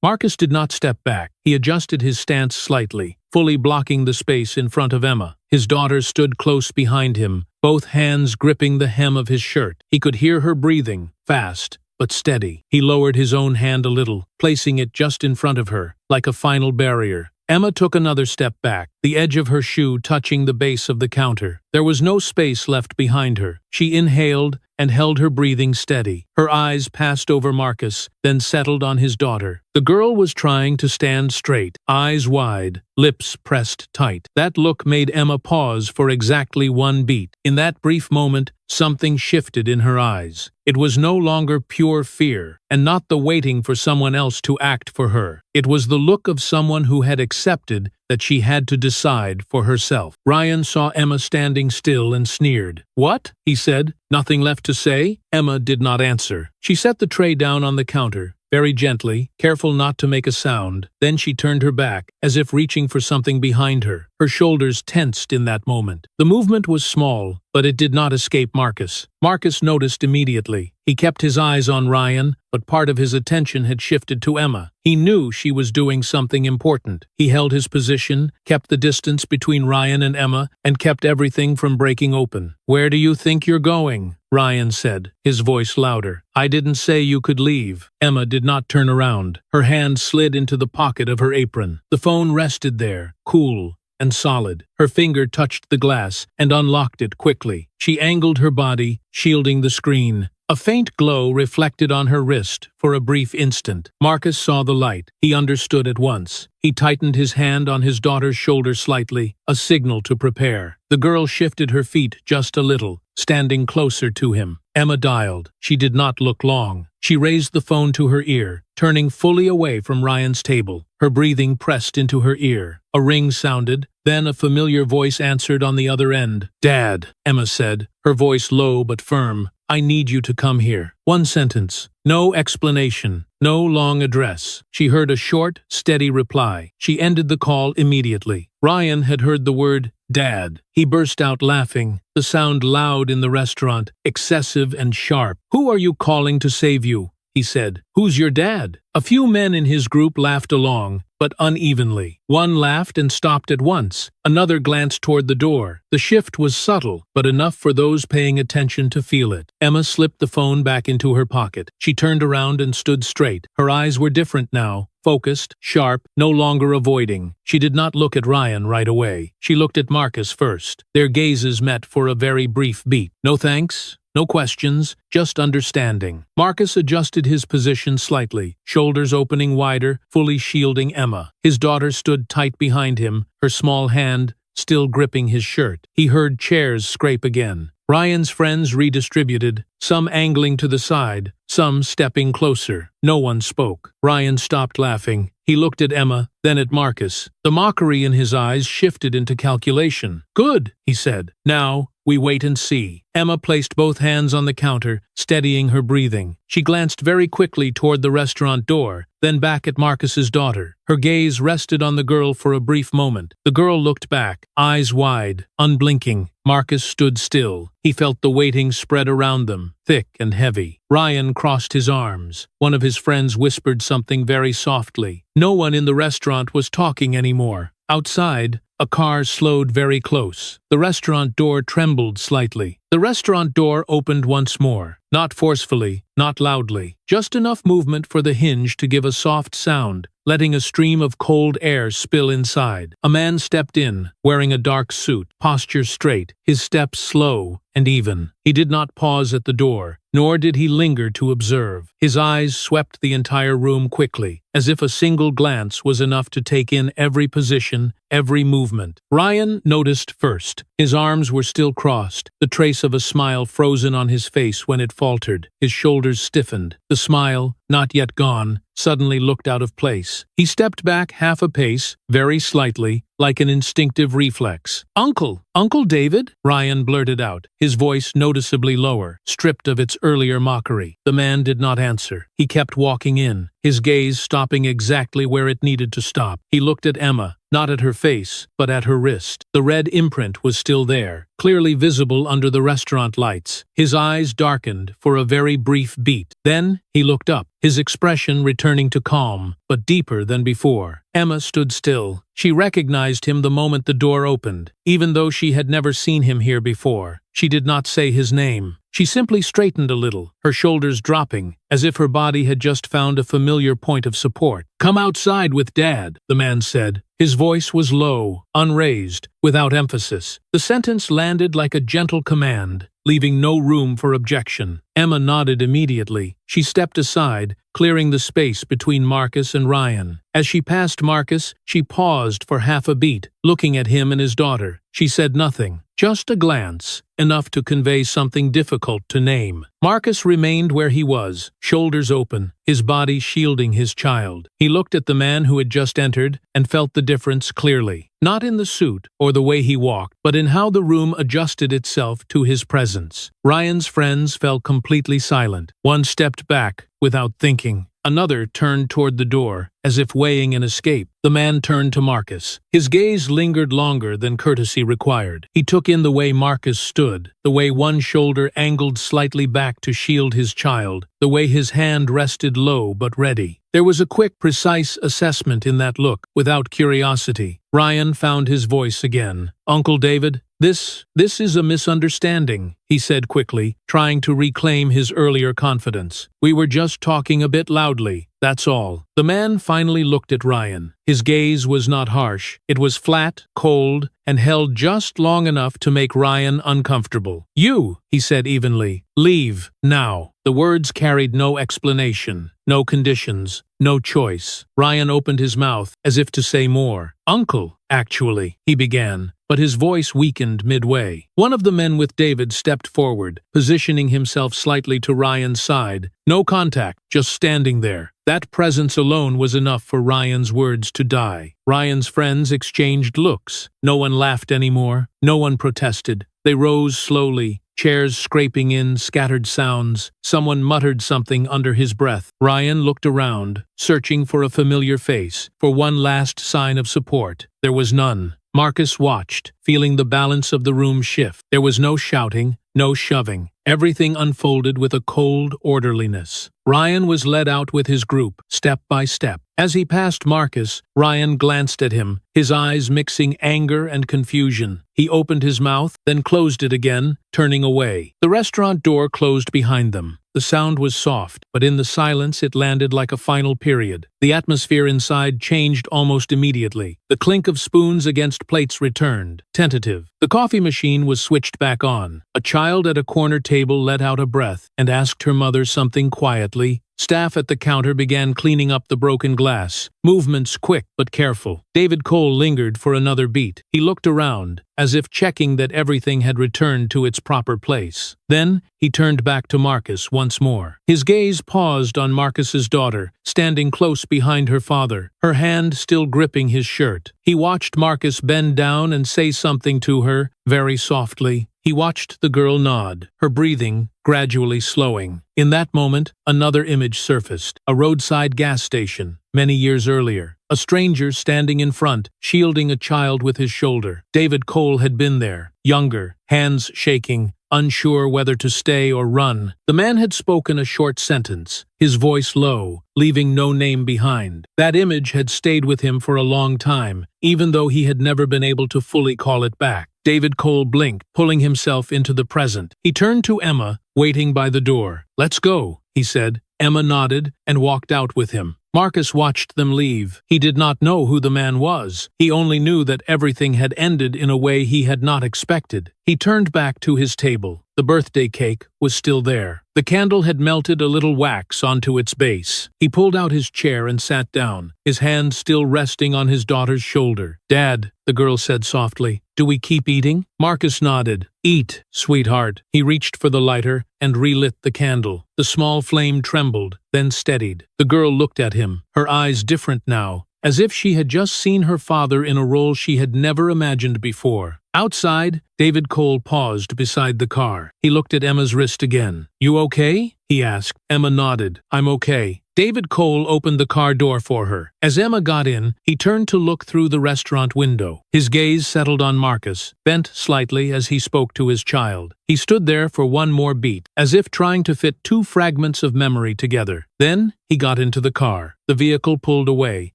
S1: Marcus did not step back. He adjusted his stance slightly, fully blocking the space in front of Emma. His daughter stood close behind him, both hands gripping the hem of his shirt. He could hear her breathing, fast but steady. He lowered his own hand a little, placing it just in front of her, like a final barrier. Emma took another step back, the edge of her shoe touching the base of the counter. There was no space left behind her. She inhaled and held her breathing steady. Her eyes passed over Marcus, then settled on his daughter. The girl was trying to stand straight, eyes wide, lips pressed tight. That look made Emma pause for exactly one beat. In that brief moment, something shifted in her eyes. It was no longer pure fear, and not the waiting for someone else to act for her. It was the look of someone who had accepted that she had to decide for herself. Ryan saw Emma standing still and sneered. "What?" he said. "Nothing left to say?" Emma did not answer. She set the tray down on the counter, very gently, careful not to make a sound. Then she turned her back, as if reaching for something behind her. Her shoulders tensed in that moment. The movement was small, but it did not escape Marcus. Marcus noticed immediately. He kept his eyes on Ryan, but part of his attention had shifted to Emma. He knew she was doing something important. He held his position, kept the distance between Ryan and Emma, and kept everything from breaking open. "Where do you think you're going?" Ryan said, his voice louder. "I didn't say you could leave." Emma did not turn around. Her hand slid into the pocket of her apron. The phone rested there, cool and solid. Her finger touched the glass and unlocked it quickly. She angled her body, shielding the screen. A faint glow reflected on her wrist for a brief instant. Marcus saw the light. He understood at once. He tightened his hand on his daughter's shoulder slightly, a signal to prepare. The girl shifted her feet just a little, standing closer to him. Emma dialed. She did not look long. She raised the phone to her ear, turning fully away from Ryan's table. Her breathing pressed into her ear. A ring sounded, then a familiar voice answered on the other end. "Dad," Emma said, her voice low but firm. "I need you to come here." One sentence. No explanation. No long address. She heard a short, steady reply. She ended the call immediately. Ryan had heard the word "Dad." He burst out laughing, the sound loud in the restaurant, excessive and sharp. "Who are you calling to save you?" he said. "Who's your dad?" A few men in his group laughed along, but unevenly. One laughed and stopped at once. Another glanced toward the door. The shift was subtle, but enough for those paying attention to feel it. Emma slipped the phone back into her pocket. She turned around and stood straight. Her eyes were different now. Focused, sharp, no longer avoiding. She did not look at Ryan right away. She looked at Marcus first. Their gazes met for a very brief beat. No thanks, no questions, just understanding. Marcus adjusted his position slightly, shoulders opening wider, fully shielding Emma. His daughter stood tight behind him, her small hand still gripping his shirt. He heard chairs scrape again. Ryan's friends redistributed, some angling to the side, some stepping closer. No one spoke. Ryan stopped laughing. He looked at Emma, then at Marcus. The mockery in his eyes shifted into calculation. "Good," he said. "Now, we wait and see." Emma placed both hands on the counter, steadying her breathing. She glanced very quickly toward the restaurant door, then back at Marcus's daughter. Her gaze rested on the girl for a brief moment. The girl looked back, eyes wide, unblinking. Marcus stood still. He felt the weighting spread around them, thick and heavy. Ryan crossed his arms. One of his friends whispered something very softly. No one in the restaurant was talking anymore. Outside, a car slowed very close. The restaurant door trembled slightly. The restaurant door opened once more. Not forcefully, not loudly. Just enough movement for the hinge to give a soft sound, letting a stream of cold air spill inside. A man stepped in, wearing a dark suit, posture straight, his steps slow and even. He did not pause at the door, nor did he linger to observe. His eyes swept the entire room quickly, as if a single glance was enough to take in every position, every movement. Ryan noticed first. His arms were still crossed, the trace of a smile frozen on his face when it faltered. His shoulders stiffened. The smile, not yet gone, suddenly looked out of place. He stepped back half a pace, very slightly, like an instinctive reflex. "Uncle! Uncle David?" Ryan blurted out, his voice noticeably lower, stripped of its earlier mockery. The man did not answer. He kept walking in, his gaze stopping exactly where it needed to stop. He looked at Emma, not at her face, but at her wrist. The red imprint was still there, clearly visible under the restaurant lights. His eyes darkened for a very brief beat. Then he looked up, his expression returning to calm, but deeper than before. Emma stood still. She recognized him the moment the door opened, even though she had never seen him here before. She did not say his name. She simply straightened a little, her shoulders dropping, as if her body had just found a familiar point of support. "Come outside with Dad," the man said. His voice was low, unraised, without emphasis. The sentence landed like a gentle command, leaving no room for objection. Emma nodded immediately. She stepped aside, clearing the space between Marcus and Ryan. As she passed Marcus, she paused for half a beat, looking at him and his daughter. She said nothing, just a glance, enough to convey something difficult to name. Marcus remained where he was, shoulders open, his body shielding his child. He looked at the man who had just entered and felt the difference clearly. Not in the suit or the way he walked, but in how the room adjusted itself to his presence. Ryan's friends fell completely silent. One stepped back, without thinking. Another turned toward the door, as if weighing an escape. The man turned to Marcus. His gaze lingered longer than courtesy required. He took in the way Marcus stood, the way one shoulder angled slightly back to shield his child, the way his hand rested low but ready. There was a quick, precise assessment in that look, without curiosity. Ryan found his voice again. "Uncle David, this is a misunderstanding," he said quickly, trying to reclaim his earlier confidence. "We were just talking a bit loudly, that's all." The man finally looked at Ryan. His gaze was not harsh. It was flat, cold, and held just long enough to make Ryan uncomfortable. "You," he said evenly, "leave, now." The words carried no explanation, no conditions, no choice. Ryan opened his mouth, as if to say more. "Uncle, actually," he began, but his voice weakened midway. One of the men with David stepped forward, positioning himself slightly to Ryan's side. No contact, just standing there. That presence alone was enough for Ryan's words to die. Ryan's friends exchanged looks. No one laughed anymore. No one protested. They rose slowly, chairs scraping in scattered sounds. Someone muttered something under his breath. Ryan looked around, searching for a familiar face, for one last sign of support. There was none. Marcus watched, feeling the balance of the room shift. There was no shouting, no shoving. Everything unfolded with a cold orderliness. Ryan was led out with his group, step by step. As he passed Marcus, Ryan glanced at him, his eyes mixing anger and confusion. He opened his mouth, then closed it again, turning away. The restaurant door closed behind them. The sound was soft, but in the silence it landed like a final period. The atmosphere inside changed almost immediately. The clink of spoons against plates returned, tentative. The coffee machine was switched back on. A child at a corner table let out a breath and asked her mother something quietly. Staff at the counter began cleaning up the broken glass, movements quick but careful. David Cole lingered for another beat. He looked around, as if checking that everything had returned to its proper place. Then, he turned back to Marcus once more. His gaze paused on Marcus's daughter, standing close behind her father, her hand still gripping his shirt. He watched Marcus bend down and say something to her, very softly. He watched the girl nod, her breathing gradually slowing. In that moment, another image surfaced, a roadside gas station, many years earlier. A stranger standing in front, shielding a child with his shoulder. David Cole had been there, younger, hands shaking, unsure whether to stay or run. The man had spoken a short sentence, his voice low, leaving no name behind. That image had stayed with him for a long time, even though he had never been able to fully call it back. David Cole blinked, pulling himself into the present. He turned to Emma, waiting by the door. "Let's go," he said. Emma nodded and walked out with him. Marcus watched them leave. He did not know who the man was. He only knew that everything had ended in a way he had not expected. He turned back to his table. The birthday cake was still there. The candle had melted a little wax onto its base. He pulled out his chair and sat down, his hand still resting on his daughter's shoulder. "Dad," the girl said softly, "do we keep eating?" Marcus nodded. "Eat, sweetheart." He reached for the lighter and relit the candle. The small flame trembled, then steadied. The girl looked at him, her eyes different now, as if she had just seen her father in a role she had never imagined before. Outside, David Cole paused beside the car. He looked at Emma's wrist again. "You okay?" he asked. Emma nodded. "I'm okay." David Cole opened the car door for her. As Emma got in, he turned to look through the restaurant window. His gaze settled on Marcus, bent slightly as he spoke to his child. He stood there for one more beat, as if trying to fit two fragments of memory together. Then, he got into the car. The vehicle pulled away,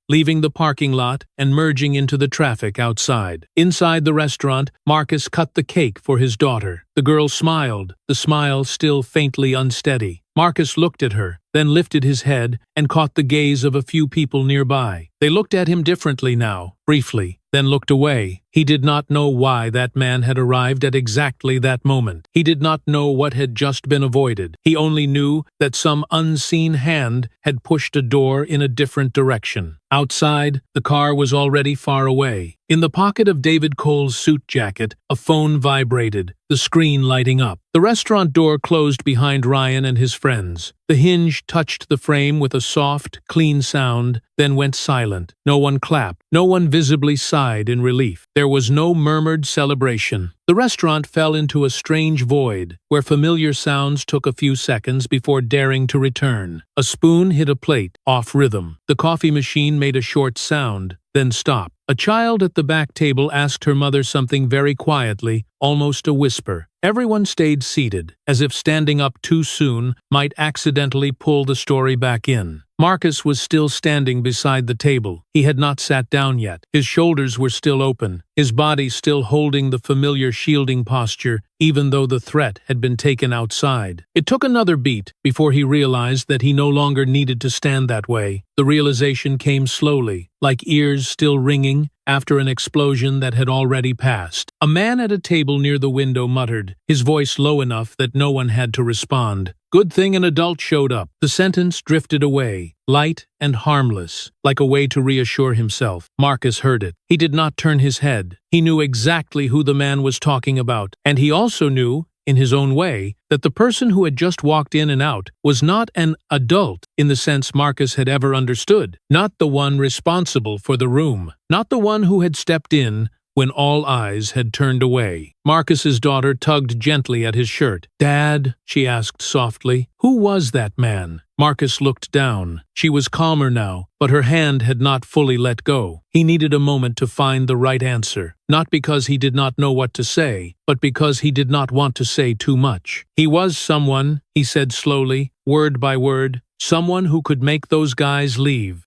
S1: leaving the parking lot and merging into the traffic outside. Inside the restaurant, Marcus cut the cake for his daughter. The girl smiled, the smile still faintly unsteady. Marcus looked at her, then lifted his head and caught the gaze of a few people nearby. They looked at him differently now, briefly, then looked away. He did not know why that man had arrived at exactly that moment. He did not know what had just been avoided. He only knew that some unseen hand had pushed a door in a different direction. Outside, the car was already far away. In the pocket of David Cole's suit jacket, a phone vibrated, the screen lighting up. The restaurant door closed behind Ryan and his friends. The hinge touched the frame with a soft, clean sound, then went silent. No one clapped. No one visibly sighed in relief. There was no murmured celebration. The restaurant fell into a strange void, where familiar sounds took a few seconds before daring to return. A spoon hit a plate, off rhythm. The coffee machine made a short sound, then stopped. A child at the back table asked her mother something very quietly, almost a whisper. Everyone stayed seated, as if standing up too soon might accidentally pull the story back in. Marcus was still standing beside the table. He had not sat down yet. His shoulders were still open, his body still holding the familiar shielding posture, even though the threat had been taken outside. It took another beat before he realized that he no longer needed to stand that way. The realization came slowly, like ears still ringing after an explosion that had already passed. A man at a table near the window muttered, his voice low enough that no one had to respond. "Good thing an adult showed up." The sentence drifted away, light and harmless, like a way to reassure himself. Marcus heard it. He did not turn his head. He knew exactly who the man was talking about, and he also knew, in his own way, that the person who had just walked in and out was not an adult in the sense Marcus had ever understood, not the one responsible for the room, not the one who had stepped in when all eyes had turned away. Marcus's daughter tugged gently at his shirt. "Dad," she asked softly, "who was that man?" Marcus looked down. She was calmer now, but her hand had not fully let go. He needed a moment to find the right answer, not because he did not know what to say, but because he did not want to say too much. "He was someone," he said slowly, word by word, "someone who could make those guys leave."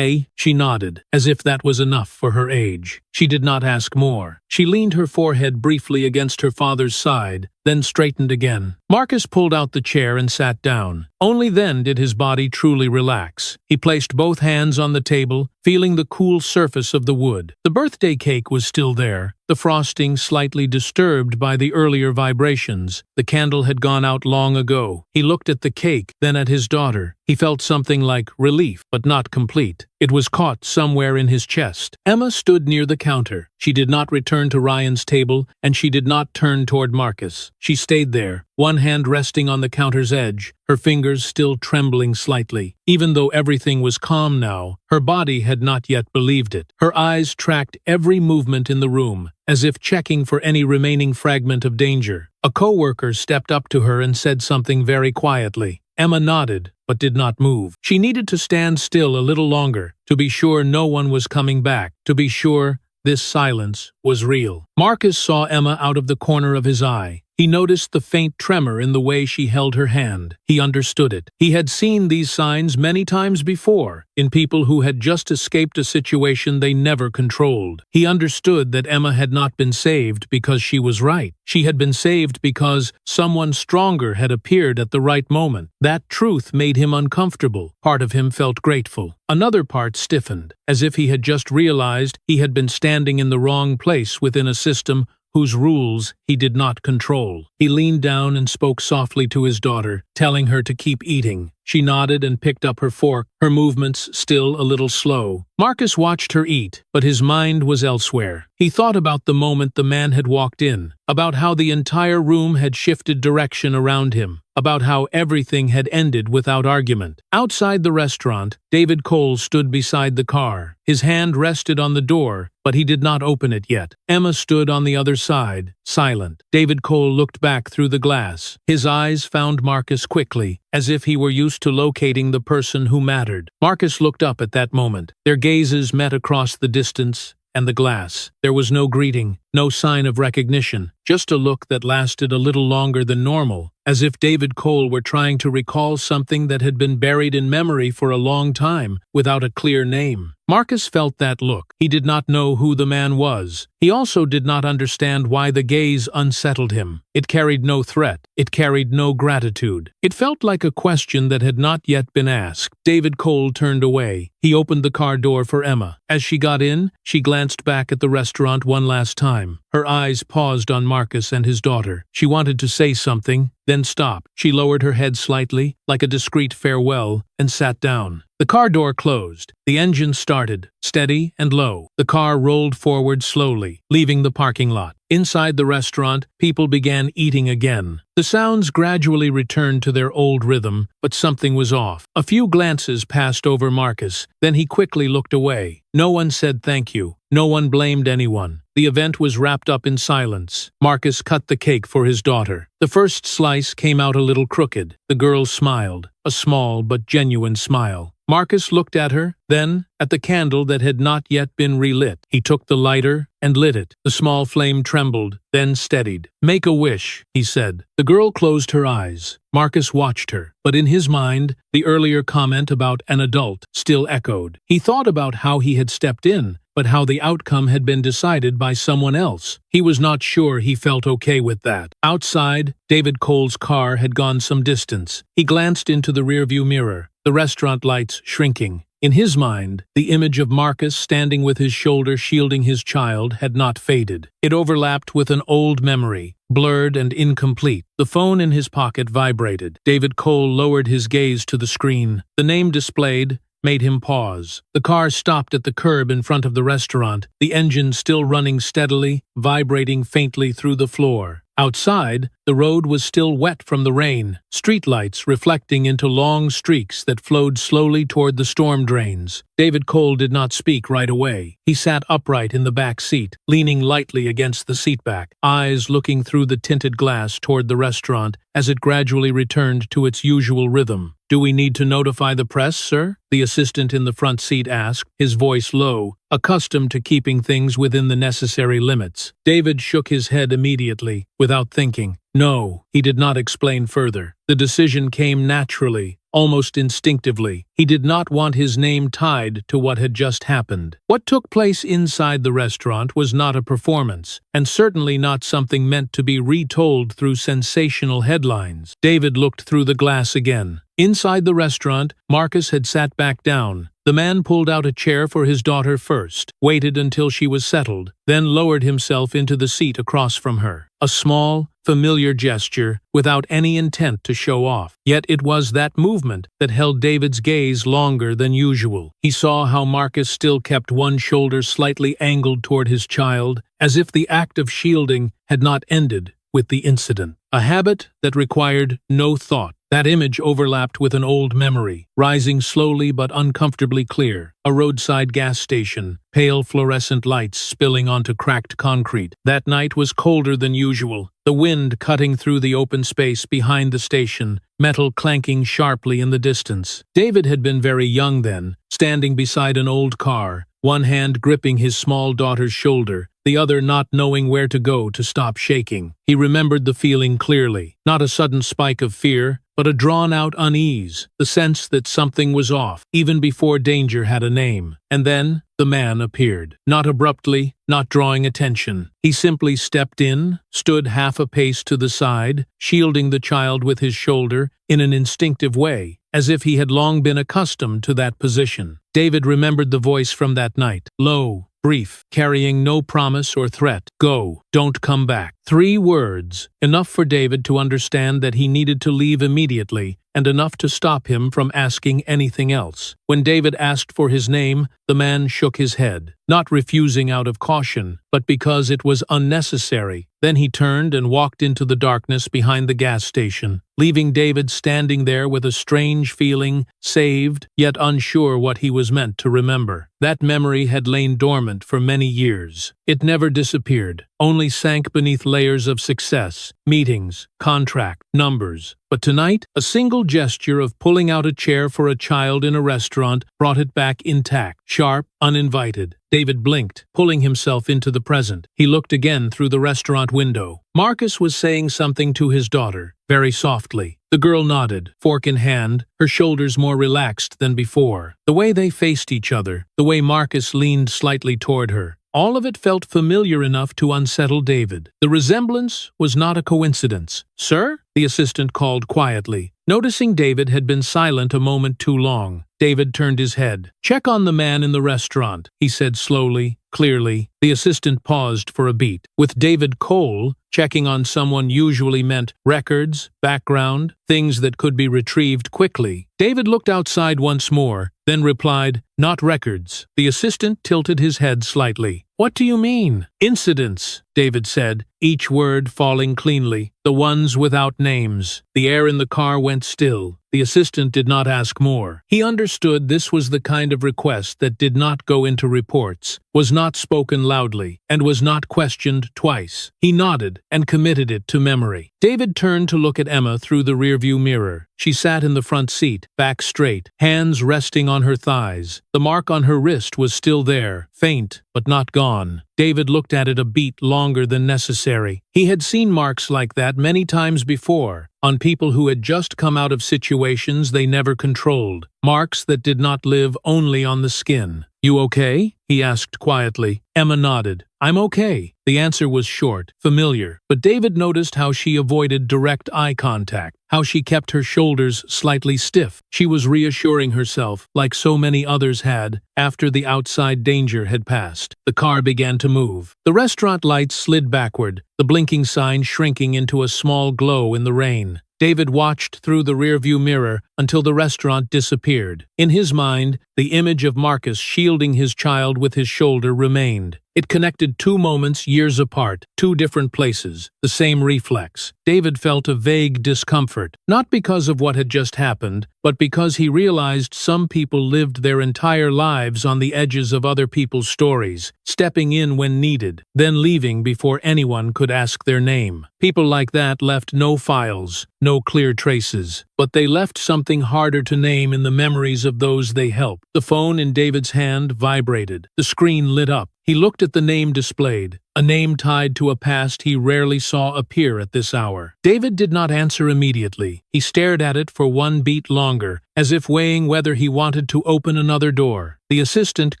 S1: She nodded, as if that was enough for her age. She did not ask more. She leaned her forehead briefly against her father's side, then straightened again. Marcus pulled out the chair and sat down. Only then did his body truly relax. He placed both hands on the table, feeling the cool surface of the wood. The birthday cake was still there, the frosting slightly disturbed by the earlier vibrations. The candle had gone out long ago. He looked at the cake, then at his daughter. He felt something like relief, but not complete. It was caught somewhere in his chest. Emma stood near the counter. She did not return to Ryan's table, and she did not turn toward Marcus. She stayed there, one hand resting on the counter's edge, her fingers still trembling slightly. Even though everything was calm now, her body had not yet believed it. Her eyes tracked every movement in the room, as if checking for any remaining fragment of danger. A coworker stepped up to her and said something very quietly. Emma nodded, but did not move. She needed to stand still a little longer, to be sure no one was coming back, to be sure this silence was real. Marcus saw Emma out of the corner of his eye. He noticed the faint tremor in the way she held her hand. He understood it. He had seen these signs many times before, in people who had just escaped a situation they never controlled. He understood that Emma had not been saved because she was right. She had been saved because someone stronger had appeared at the right moment. That truth made him uncomfortable. Part of him felt grateful. Another part stiffened, as if he had just realized he had been standing in the wrong place within a system whose rules he did not control. He leaned down and spoke softly to his daughter, telling her to keep eating. She nodded and picked up her fork, her movements still a little slow. Marcus watched her eat, but his mind was elsewhere. He thought about the moment the man had walked in, about how the entire room had shifted direction around him, about how everything had ended without argument. Outside the restaurant, David Cole stood beside the car. His hand rested on the door, but he did not open it yet. Emma stood on the other side, silent. David Cole looked back through the glass. His eyes found Marcus quickly, as if he were used to locating the person who mattered. Marcus looked up at that moment. Their gazes met across the distance and the glass. There was no greeting, no sign of recognition, just a look that lasted a little longer than normal, as if David Cole were trying to recall something that had been buried in memory for a long time, without a clear name. Marcus felt that look. He did not know who the man was. He also did not understand why the gaze unsettled him. It carried no threat. It carried no gratitude. It felt like a question that had not yet been asked. David Cole turned away. He opened the car door for Emma. As she got in, she glanced back at the restaurant one last time. Her eyes paused on Marcus and his daughter. She wanted to say something, then stopped. She lowered her head slightly, like a discreet farewell, and sat down. The car door closed. The engine started, steady and low. The car rolled forward slowly, leaving the parking lot. Inside the restaurant, people began eating again. The sounds gradually returned to their old rhythm, but something was off. A few glances passed over Marcus, then he quickly looked away. No one said thank you. No one blamed anyone. The event was wrapped up in silence. Marcus cut the cake for his daughter. The first slice came out a little crooked. The girl smiled, a small but genuine smile. Marcus looked at her, then at the candle that had not yet been relit. He took the lighter and lit it. The small flame trembled, then steadied. "Make a wish," he said. The girl closed her eyes. Marcus watched her, but in his mind, the earlier comment about an adult still echoed. He thought about how he had stepped in, but how the outcome had been decided by someone else. He was not sure he felt okay with that. Outside, David Cole's car had gone some distance. He glanced into the rearview mirror, the restaurant lights shrinking. In his mind, the image of Marcus standing with his shoulder shielding his child had not faded. It overlapped with an old memory, blurred and incomplete. The phone in his pocket vibrated. David Cole lowered his gaze to the screen. The name displayed made him pause. The car stopped at the curb in front of the restaurant, the engine still running steadily, vibrating faintly through the floor. Outside, the The road was still wet from the rain, streetlights reflecting into long streaks that flowed slowly toward the storm drains. David Cole did not speak right away. He sat upright in the back seat, leaning lightly against the seatback, eyes looking through the tinted glass toward the restaurant as it gradually returned to its usual rhythm. "Do we need to notify the press, sir?" the assistant in the front seat asked, his voice low, accustomed to keeping things within the necessary limits. David shook his head immediately, without thinking. No, he did not explain further. The decision came naturally, almost instinctively. He did not want his name tied to what had just happened. What took place inside the restaurant was not a performance, and certainly not something meant to be retold through sensational headlines. David looked through the glass again. Inside the restaurant, Marcus had sat back down. The man pulled out a chair for his daughter first, waited until she was settled, then lowered himself into the seat across from her. A small, familiar gesture, without any intent to show off. Yet it was that movement that held David's gaze longer than usual. He saw how Marcus still kept one shoulder slightly angled toward his child, as if the act of shielding had not ended with the incident. A habit that required no thought. That image overlapped with an old memory, rising slowly but uncomfortably clear. A roadside gas station, pale fluorescent lights spilling onto cracked concrete. That night was colder than usual, the wind cutting through the open space behind the station, metal clanking sharply in the distance. David had been very young then, standing beside an old car, one hand gripping his small daughter's shoulder, the other not knowing where to go to stop shaking. He remembered the feeling clearly, not a sudden spike of fear, but a drawn-out unease, the sense that something was off, even before danger had a name. And then, the man appeared. Not abruptly, not drawing attention. He simply stepped in, stood half a pace to the side, shielding the child with his shoulder, in an instinctive way, as if he had long been accustomed to that position. David remembered the voice from that night, low, brief, carrying no promise or threat. "Go, don't come back." 3 words, enough for David to understand that he needed to leave immediately, and enough to stop him from asking anything else. When David asked for his name, the man shook his head, not refusing out of caution, but because it was unnecessary. Then he turned and walked into the darkness behind the gas station, leaving David standing there with a strange feeling, saved, yet unsure what he was meant to remember. That memory had lain dormant for many years. It never disappeared, only sank beneath layers of success, meetings, contract, numbers. But tonight, a single gesture of pulling out a chair for a child in a restaurant brought it back intact, sharp, uninvited. David blinked, pulling himself into the present. He looked again through the restaurant window. Marcus was saying something to his daughter, very softly. The girl nodded, fork in hand, her shoulders more relaxed than before. The way they faced each other, the way Marcus leaned slightly toward her, all of it felt familiar enough to unsettle David. The resemblance was not a coincidence. "Sir?" the assistant called quietly. Noticing David had been silent a moment too long, David turned his head. "Check on the man in the restaurant," he said slowly, clearly. The assistant paused for a beat. With David Cole, checking on someone usually meant records, background, things that could be retrieved quickly. David looked outside once more, then replied, "Not records." The assistant tilted his head slightly. "What do you mean?" "Incidents," David said, each word falling cleanly, "the ones without names." The air in the car went still. The assistant did not ask more. He understood this was the kind of request that did not go into reports, was not spoken loudly, and was not questioned twice. He nodded and committed it to memory. David turned to look at Emma through the rearview mirror. She sat in the front seat, back straight, hands resting on her thighs. The mark on her wrist was still there, faint, but not gone. David looked at it a beat longer than necessary. He had seen marks like that many times before, on people who had just come out of situations they never controlled. Marks that did not live only on the skin. "You okay?" he asked quietly. Emma nodded. "I'm okay." The answer was short, familiar, but David noticed how she avoided direct eye contact, how she kept her shoulders slightly stiff. She was reassuring herself, like so many others had, after the outside danger had passed. The car began to move. The restaurant lights slid backward, the blinking sign shrinking into a small glow in the rain. David watched through the rearview mirror until the restaurant disappeared. In his mind, the image of Marcus shielding his child with his shoulder remained. It connected two moments years apart, two different places, the same reflex. David felt a vague discomfort, not because of what had just happened, but because he realized some people lived their entire lives on the edges of other people's stories, stepping in when needed, then leaving before anyone could ask their name. People like that left no files, no clear traces, but they left something harder to name in the memories of those they helped. The phone in David's hand vibrated. The screen lit up. He looked at the name displayed, a name tied to a past he rarely saw appear at this hour. David did not answer immediately. He stared at it for one beat longer, as if weighing whether he wanted to open another door. The assistant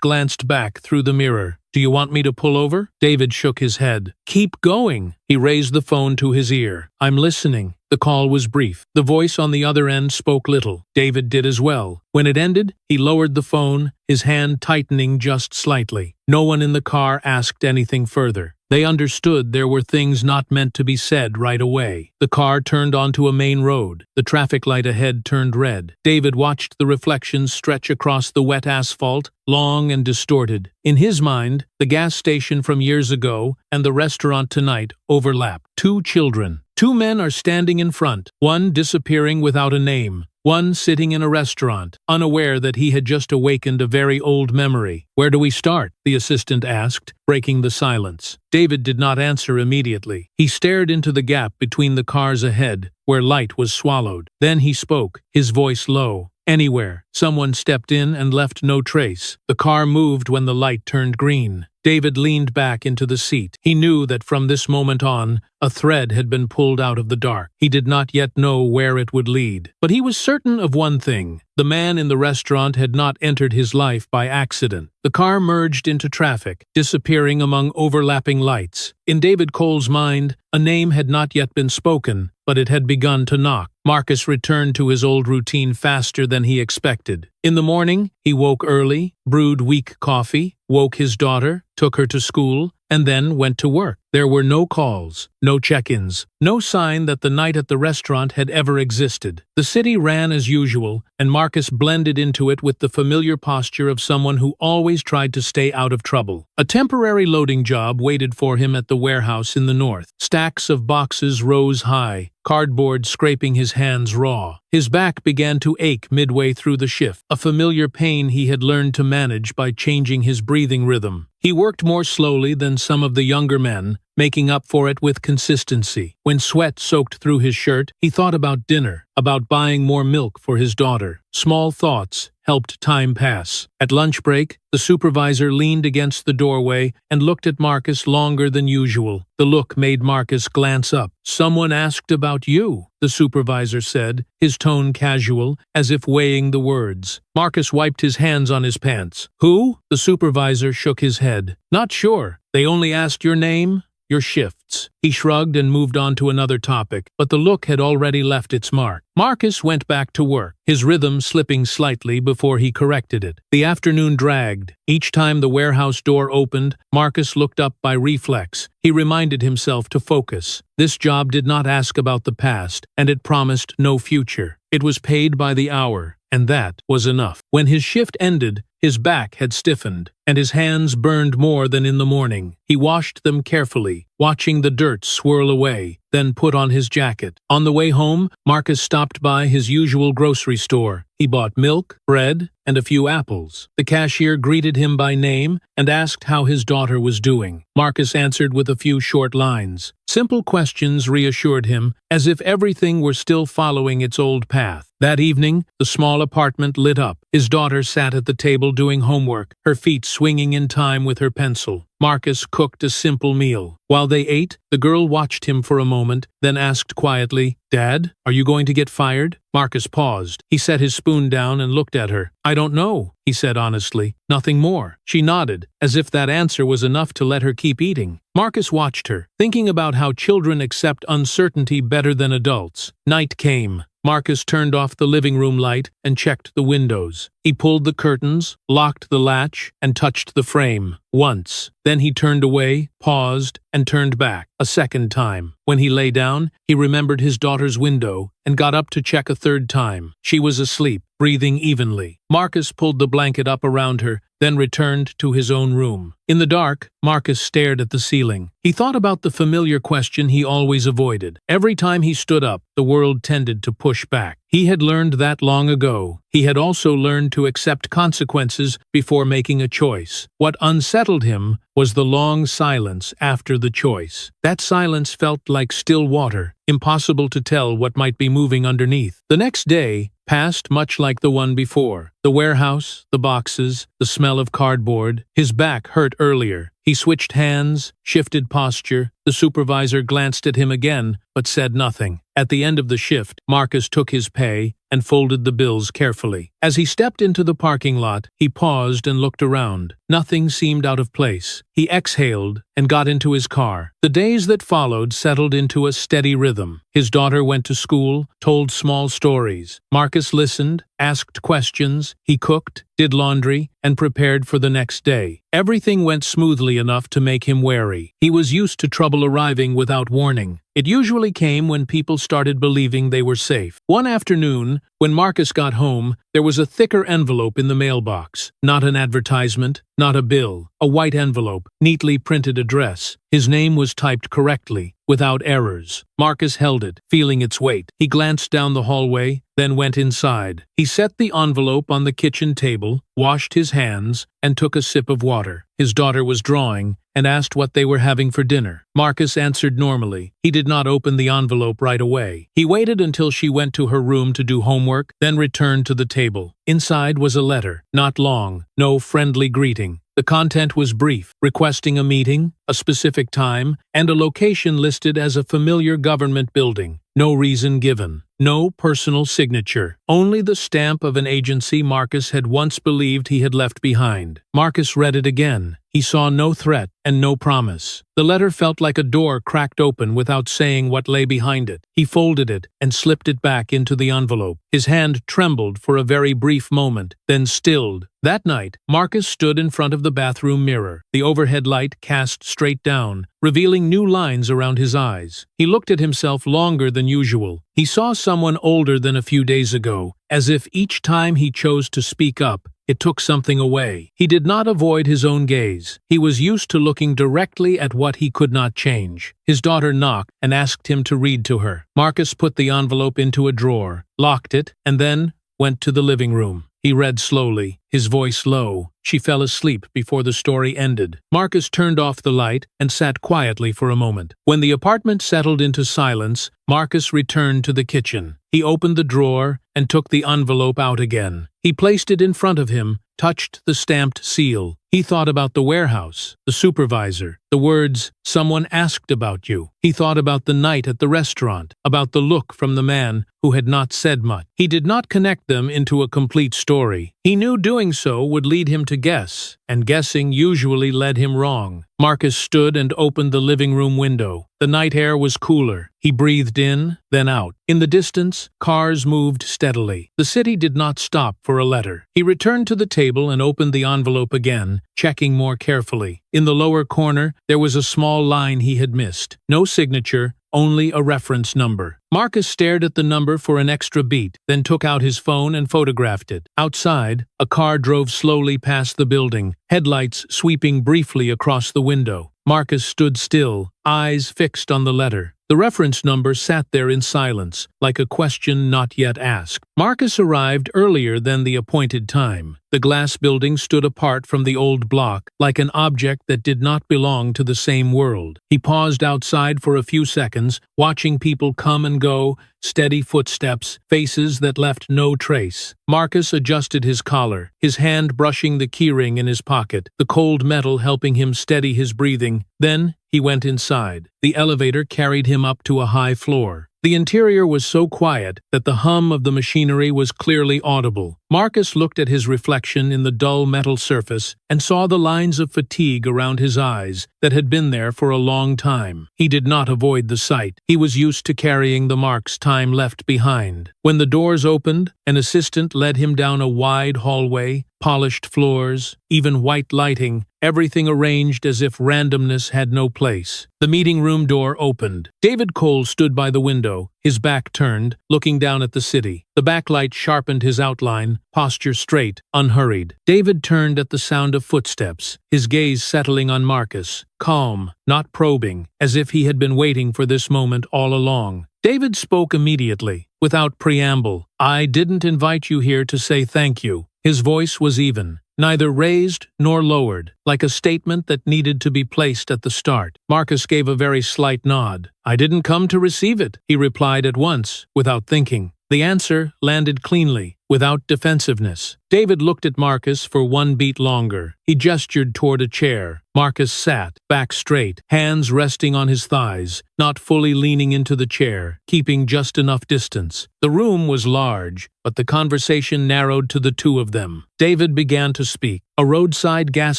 S1: glanced back through the mirror. "Do you want me to pull over?" David shook his head. "Keep going." He raised the phone to his ear. "I'm listening." The call was brief. The voice on the other end spoke little. David did as well. When it ended, he lowered the phone, his hand tightening just slightly. No one in the car asked anything further. They understood there were things not meant to be said right away. The car turned onto a main road. The traffic light ahead turned red. David watched the reflections stretch across the wet asphalt, long and distorted. In his mind, the gas station from years ago and the restaurant tonight overlapped. Two children. Two men are standing in front, one disappearing without a name. One sitting in a restaurant, unaware that he had just awakened a very old memory. "Where do we start?" the assistant asked, breaking the silence. David did not answer immediately. He stared into the gap between the cars ahead, where light was swallowed. Then he spoke, his voice low. "Anywhere." Someone stepped in and left no trace. The car moved when the light turned green. David leaned back into the seat. He knew that from this moment on, a thread had been pulled out of the dark. He did not yet know where it would lead. But he was certain of one thing. The man in the restaurant had not entered his life by accident. The car merged into traffic, disappearing among overlapping lights. In David Cole's mind, a name had not yet been spoken, but it had begun to knock. Marcus returned to his old routine faster than he expected. In the morning, he woke early, brewed weak coffee, woke his daughter, took her to school, and then went to work. There were no calls, no check-ins, no sign that the night at the restaurant had ever existed. The city ran as usual, and Marcus blended into it with the familiar posture of someone who always tried to stay out of trouble. A temporary loading job waited for him at the warehouse in the north. Stacks of boxes rose high, cardboard scraping his hands raw. His back began to ache midway through the shift, a familiar pain he had learned to manage by changing his breathing rhythm. He worked more slowly than some of the younger men, making up for it with consistency. When sweat soaked through his shirt, he thought about dinner, about buying more milk for his daughter. Small thoughts helped time pass. At lunch break, the supervisor leaned against the doorway and looked at Marcus longer than usual. The look made Marcus glance up. "Someone asked about you," the supervisor said, his tone casual, as if weighing the words. Marcus wiped his hands on his pants. "Who?" The supervisor shook his head. "Not sure. They only asked your name, your shifts." He shrugged and moved on to another topic, but the look had already left its mark. Marcus went back to work, his rhythm slipping slightly before he corrected it. The afternoon dragged. Each time the warehouse door opened, Marcus looked up by reflex. He reminded himself to focus. This job did not ask about the past, and it promised no future. It was paid by the hour, and that was enough. When his shift ended, his back had stiffened, and his hands burned more than in the morning. He washed them carefully, watching the dirt swirl away, then put on his jacket. On the way home, Marcus stopped by his usual grocery store. He bought milk, bread, and a few apples. The cashier greeted him by name and asked how his daughter was doing. Marcus answered with a few short lines. Simple questions reassured him, as if everything were still following its old path. That evening, the small apartment lit up. His daughter sat at the table doing homework, her feet swinging in time with her pencil. Marcus cooked a simple meal. While they ate, the girl watched him for a moment, then asked quietly, "Dad, are you going to get fired?" Marcus paused. He set his spoon down and looked at her. "I don't know," he said honestly. "Nothing more." She nodded, as if that answer was enough to let her keep eating. Marcus watched her, thinking about how children accept uncertainty better than adults. Night came. Marcus turned off the living room light and checked the windows. He pulled the curtains, locked the latch, and touched the frame. Once. Then he turned away, paused, and turned back. A second time. When he lay down, he remembered his daughter's window and got up to check a third time. She was asleep, breathing evenly. Marcus pulled the blanket up around her, then returned to his own room. In the dark, Marcus stared at the ceiling. He thought about the familiar question he always avoided. Every time he stood up, the world tended to push back. He had learned that long ago. He had also learned to accept consequences before making a choice. What unsettled him was the long silence after the choice. That silence felt like still water, impossible to tell what might be moving underneath. The next day passed much like the one before. The warehouse, the boxes, the smell of cardboard. His back hurt earlier. He switched hands, shifted posture. The supervisor glanced at him again, but said nothing. At the end of the shift, Marcus took his pay and folded the bills carefully. As he stepped into the parking lot, he paused and looked around. Nothing seemed out of place. He exhaled and got into his car. The days that followed settled into a steady rhythm. His daughter went to school, told small stories. Marcus listened, asked questions. He cooked, did laundry, and prepared for the next day. Everything went smoothly enough to make him wary. He was used to trouble arriving without warning. It usually came when people started believing they were safe. One afternoon, when Marcus got home, there was a thicker envelope in the mailbox. Not an advertisement, not a bill. A white envelope, neatly printed address. His name was typed correctly, without errors. Marcus held it, feeling its weight. He glanced down the hallway, then went inside. He set the envelope on the kitchen table, washed his hands, and took a sip of water. His daughter was drawing and asked what they were having for dinner. Marcus answered normally. He did not open the envelope right away. He waited until she went to her room to do homework, then returned to the table. Inside was a letter, not long, no friendly greeting. The content was brief, requesting a meeting, a specific time, and a location listed as a familiar government building. No reason given. No personal signature. Only the stamp of an agency Marcus had once believed he had left behind. Marcus read it again. He saw no threat and no promise. The letter felt like a door cracked open without saying what lay behind it. He folded it and slipped it back into the envelope. His hand trembled for a very brief moment, then stilled. That night, Marcus stood in front of the bathroom mirror, the overhead light cast straight down, revealing new lines around his eyes. He looked at himself longer than usual. He saw someone older than a few days ago, as if each time he chose to speak up, it took something away. He did not avoid his own gaze. He was used to looking directly at what he could not change. His daughter knocked and asked him to read to her. Marcus put the envelope into a drawer, locked it, and then went to the living room. He read slowly, his voice low. She fell asleep before the story ended. Marcus turned off the light and sat quietly for a moment. When the apartment settled into silence, Marcus returned to the kitchen. He opened the drawer and took the envelope out again. He placed it in front of him, touched the stamped seal. He thought about the warehouse, the supervisor, the words, "Someone asked about you." He thought about the night at the restaurant, about the look from the man who had not said much. He did not connect them into a complete story. He knew doing so would lead him to guess, and guessing usually led him wrong. Marcus stood and opened the living room window. The night air was cooler. He breathed in, then out. In the distance, cars moved steadily. The city did not stop for a letter. He returned to the table and opened the envelope again, checking more carefully. In the lower corner, there was a small line he had missed. No signature, only a reference number. Marcus stared at the number for an extra beat, then took out his phone and photographed it. Outside, a car drove slowly past the building, headlights sweeping briefly across the window. Marcus stood still, eyes fixed on the letter. The reference number sat there in silence, like a question not yet asked. Marcus arrived earlier than the appointed time. The glass building stood apart from the old block, like an object that did not belong to the same world. He paused outside for a few seconds, watching people come and go, steady footsteps, faces that left no trace. Marcus adjusted his collar, his hand brushing the keyring in his pocket, the cold metal helping him steady his breathing. Then he went inside. The elevator carried him up to a high floor. The interior was so quiet that the hum of the machinery was clearly audible. Marcus looked at his reflection in the dull metal surface and saw the lines of fatigue around his eyes that had been there for a long time. He did not avoid the sight. He was used to carrying the marks time left behind. When the doors opened, an assistant led him down a wide hallway, polished floors, even white lighting, everything arranged as if randomness had no place. The meeting room door opened. David Cole stood by the window, his back turned, looking down at the city. The backlight sharpened his outline, posture straight, unhurried. David turned at the sound of footsteps, his gaze settling on Marcus, calm, not probing, as if he had been waiting for this moment all along. David spoke immediately, without preamble. "I didn't invite you here to say thank you." His voice was even, neither raised nor lowered, like a statement that needed to be placed at the start. Marcus gave a very slight nod. "I didn't come to receive it," he replied at once, without thinking. The answer landed cleanly, without defensiveness. David looked at Marcus for one beat longer. He gestured toward a chair. Marcus sat, back straight, hands resting on his thighs, not fully leaning into the chair, keeping just enough distance. The room was large, but the conversation narrowed to the two of them. David began to speak. A roadside gas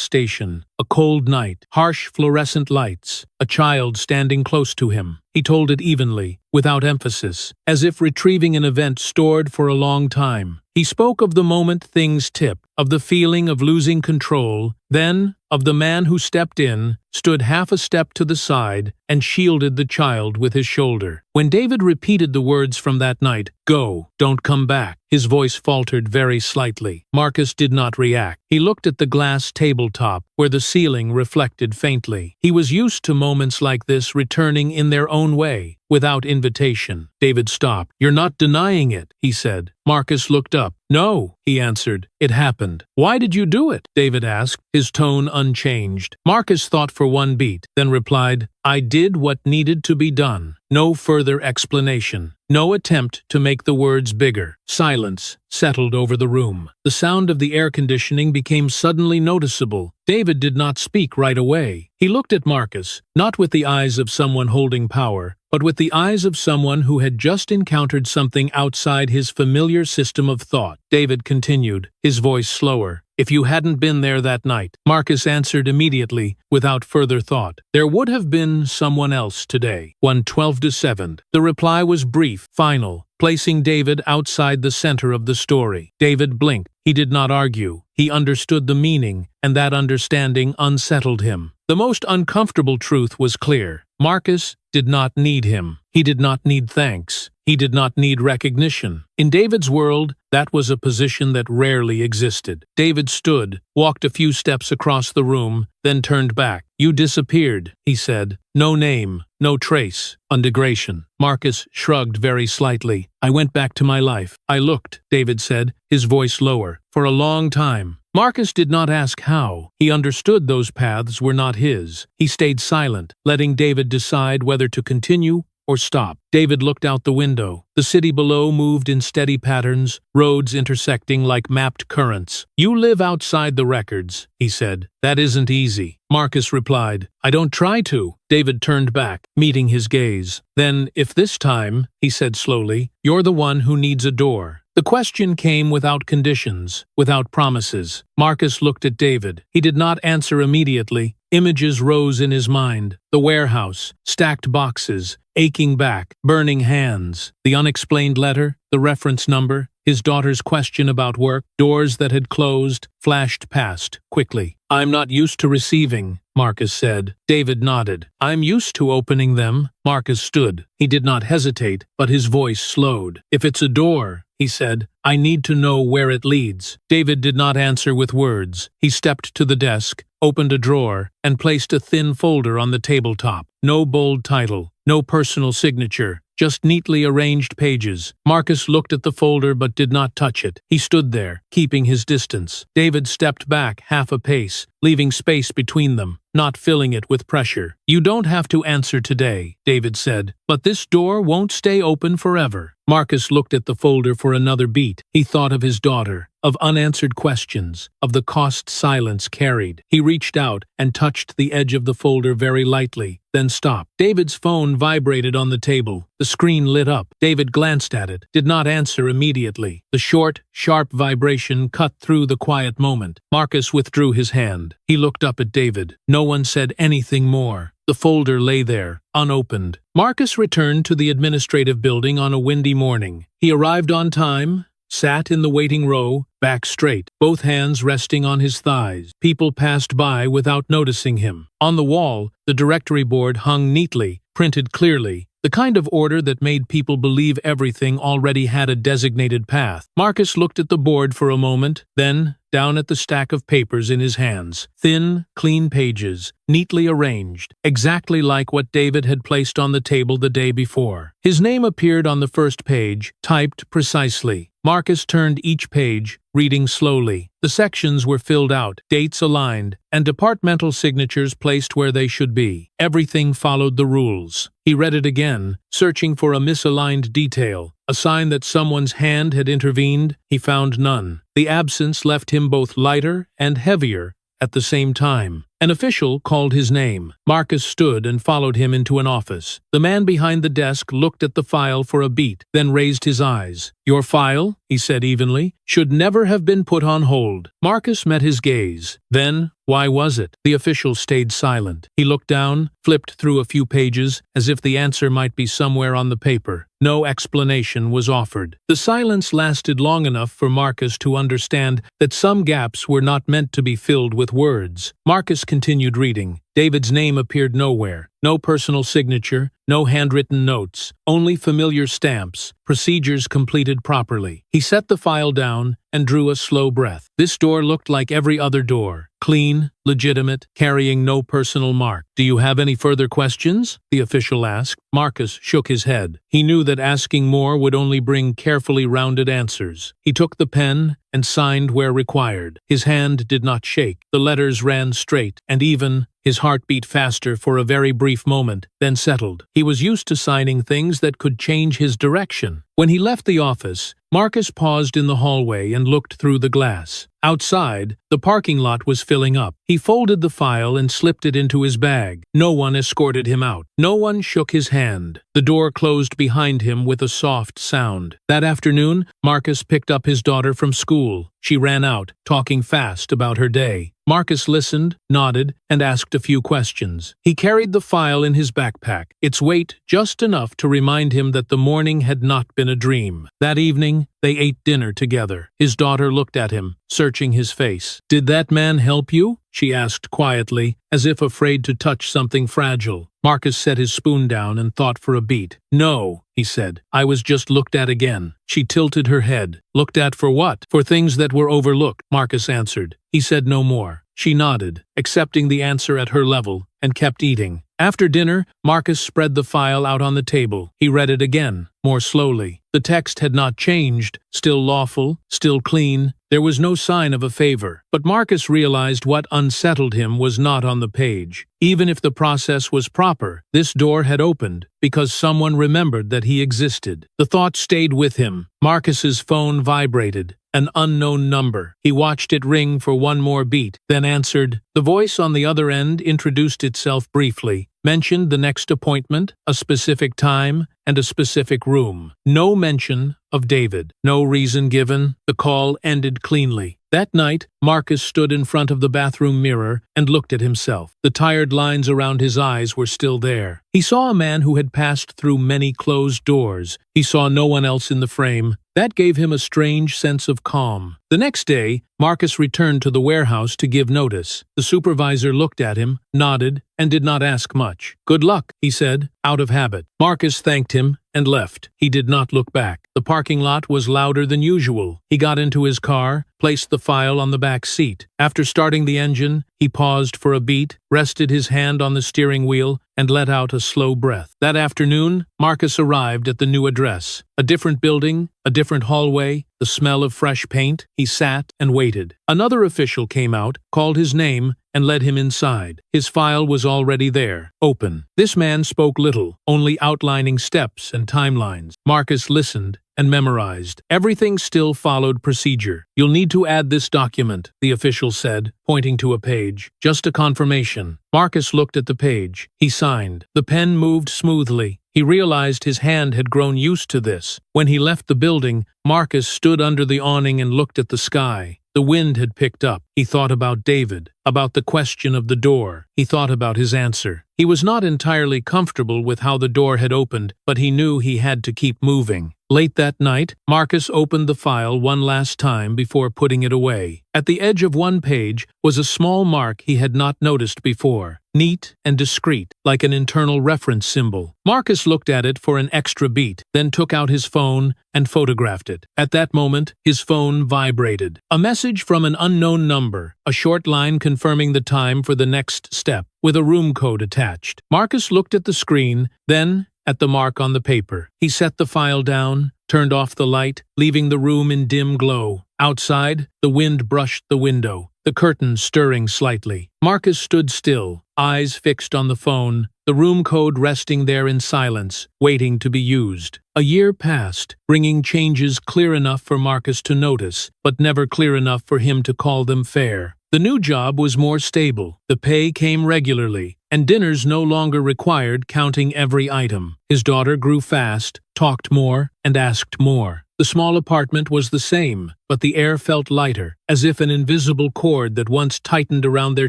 S1: station, a cold night, harsh fluorescent lights, a child standing close to him. He told it evenly, without emphasis, as if retrieving an event stored for a long time. He spoke of the moment things tipped, of the feeling of losing control, then of the man who stepped in, stood half a step to the side, and shielded the child with his shoulder. When David repeated the words from that night, "Go, don't come back," his voice faltered very slightly. Marcus did not react. He looked at the glass tabletop, where the ceiling reflected faintly. He was used to moments like this returning in their own way, without invitation. David stopped. "You're not denying it," he said. Marcus looked up. "No," he answered. "It happened." "Why did you do it?" David asked, his tone unchanged. Marcus thought for one beat, then replied, "I did what needed to be done." No further explanation. No attempt to make the words bigger. Silence settled over the room. The sound of the air conditioning became suddenly noticeable. David did not speak right away. He looked at Marcus, not with the eyes of someone holding power, but with the eyes of someone who had just encountered something outside his familiar system of thought. David continued, his voice slower. "If you hadn't been there that night," Marcus answered immediately, without further thought, "there would have been someone else today." 1:12-7. The reply was brief, final, placing David outside the center of the story. David blinked. He did not argue. He understood the meaning, and that understanding unsettled him. The most uncomfortable truth was clear. Marcus did not need him. He did not need thanks. He did not need recognition. In David's world, that was a position that rarely existed. David stood, walked a few steps across the room, then turned back. "You disappeared," he said. "No name, no trace, undegration." Marcus shrugged very slightly. "I went back to my life. I looked," David said, his voice lower, "for a long time." Marcus did not ask how. He understood those paths were not his. He stayed silent, letting David decide whether to continue or stop. David looked out the window. The city below moved in steady patterns, roads intersecting like mapped currents. "You live outside the records," he said. "That isn't easy." Marcus replied, "I don't try to." David turned back, meeting his gaze. "Then, if this time," he said slowly, "you're the one who needs a door." The question came without conditions, without promises. Marcus looked at David. He did not answer immediately. Images rose in his mind. The warehouse, stacked boxes, aching back, burning hands, the unexplained letter, the reference number, his daughter's question about work, doors that had closed, flashed past, quickly. "I'm not used to receiving," Marcus said. David nodded. "I'm used to opening them." Marcus stood. He did not hesitate, but his voice slowed. "If it's a door," he said, "I need to know where it leads." David did not answer with words. He stepped to the desk, opened a drawer, and placed a thin folder on the tabletop. No bold title, no personal signature, just neatly arranged pages. Marcus looked at the folder but did not touch it. He stood there, keeping his distance. David stepped back half a pace, leaving space between them, not filling it with pressure. "You don't have to answer today," David said, "but this door won't stay open forever." Marcus looked at the folder for another beat. He thought of his daughter, of unanswered questions, of the cost silence carried. He reached out and touched the edge of the folder very lightly, then stopped. David's phone vibrated on the table. The screen lit up. David glanced at it, did not answer immediately. The short, sharp vibration cut through the quiet moment. Marcus withdrew his hand. He looked up at David. No one said anything more. The folder lay there, unopened. Marcus returned to the administrative building on a windy morning. He arrived on time, sat in the waiting row, back straight, both hands resting on his thighs. People passed by without noticing him. On the wall, the directory board hung neatly, printed clearly, the kind of order that made people believe everything already had a designated path. Marcus looked at the board for a moment, then down at the stack of papers in his hands. Thin, clean pages, neatly arranged, exactly like what David had placed on the table the day before. His name appeared on the first page, typed precisely. Marcus turned each page, reading slowly. The sections were filled out, dates aligned, and departmental signatures placed where they should be. Everything followed the rules. He read it again, searching for a misaligned detail, a sign that someone's hand had intervened. He found none. The absence left him both lighter and heavier at the same time. An official called his name. Marcus stood and followed him into an office. The man behind the desk looked at the file for a beat, then raised his eyes. "Your file," he said evenly, "should never have been put on hold." Marcus met his gaze. "Then, why was it?" The official stayed silent. He looked down, flipped through a few pages, as if the answer might be somewhere on the paper. No explanation was offered. The silence lasted long enough for Marcus to understand that some gaps were not meant to be filled with words. Marcus continued reading. David's name appeared nowhere. No personal signature, no handwritten notes, only familiar stamps, procedures completed properly. He set the file down and drew a slow breath. This door looked like every other door. Clean, legitimate, carrying no personal mark. "Do you have any further questions?" the official asked. Marcus shook his head. He knew that asking more would only bring carefully rounded answers. He took the pen and signed where required. His hand did not shake. The letters ran straight and even. His heart beat faster for a very brief moment, then settled. He was used to signing things that could change his direction. When he left the office, Marcus paused in the hallway and looked through the glass. Outside, the parking lot was filling up. He folded the file and slipped it into his bag. No one escorted him out. No one shook his hand. The door closed behind him with a soft sound. That afternoon, Marcus picked up his daughter from school. She ran out, talking fast about her day. Marcus listened, nodded, and asked a few questions. He carried the file in his backpack, its weight just enough to remind him that the morning had not been a dream. That evening, they ate dinner together. His daughter looked at him, searching his face. "Did that man help you?" she asked quietly, as if afraid to touch something fragile. Marcus set his spoon down and thought for a beat. "No," he said. "I was just looked at again." She tilted her head. "Looked at for what?" "For things that were overlooked," Marcus answered. He said no more. She nodded, accepting the answer at her level, and kept eating. After dinner, Marcus spread the file out on the table. He read it again, more slowly. The text had not changed, still lawful, still clean. There was no sign of a favor. But Marcus realized what unsettled him was not on the page. Even if the process was proper, this door had opened because someone remembered that he existed. The thought stayed with him. Marcus's phone vibrated. An unknown number. He watched it ring for one more beat, then answered. The voice on the other end introduced itself briefly, mentioned the next appointment, a specific time, and a specific room. No mention of David. No reason given. The call ended cleanly. That night, Marcus stood in front of the bathroom mirror and looked at himself. The tired lines around his eyes were still there. He saw a man who had passed through many closed doors. He saw no one else in the frame. That gave him a strange sense of calm. The next day, Marcus returned to the warehouse to give notice. The supervisor looked at him, nodded, and did not ask much. "Good luck," he said, out of habit. Marcus thanked him and left. He did not look back. The parking lot was louder than usual. He got into his car, placed the file on the back seat. After starting the engine, he paused for a beat, rested his hand on the steering wheel, and let out a slow breath. That afternoon, Marcus arrived at the new address. A different building, a different hallway, the smell of fresh paint. He sat and waited. Another official came out, called his name, and led him inside. His file was already there, open. This man spoke little, only outlining steps and timelines. Marcus listened and memorized. Everything still followed procedure. "You'll need to add this document," the official said, pointing to a page. "Just a confirmation." Marcus looked at the page. He signed. The pen moved smoothly. He realized his hand had grown used to this. When he left the building, Marcus stood under the awning and looked at the sky. The wind had picked up. He thought about David, about the question of the door. He thought about his answer. He was not entirely comfortable with how the door had opened, but he knew he had to keep moving. Late that night, Marcus opened the file one last time before putting it away. At the edge of one page was a small mark he had not noticed before, neat and discreet, like an internal reference symbol. Marcus looked at it for an extra beat, then took out his phone and photographed it. At that moment, his phone vibrated. A message from an unknown number, a short line confirming the time for the next step, with a room code attached. Marcus looked at the screen, then at the mark on the paper. He set the file down, turned off the light, leaving the room in dim glow. Outside, the wind brushed the window, the curtains stirring slightly. Marcus stood still, eyes fixed on the phone, the room code resting there in silence, waiting to be used. A year passed, bringing changes clear enough for Marcus to notice, but never clear enough for him to call them fair. The new job was more stable, the pay came regularly, and dinners no longer required counting every item. His daughter grew fast, talked more, and asked more. The small apartment was the same, but the air felt lighter, as if an invisible cord that once tightened around their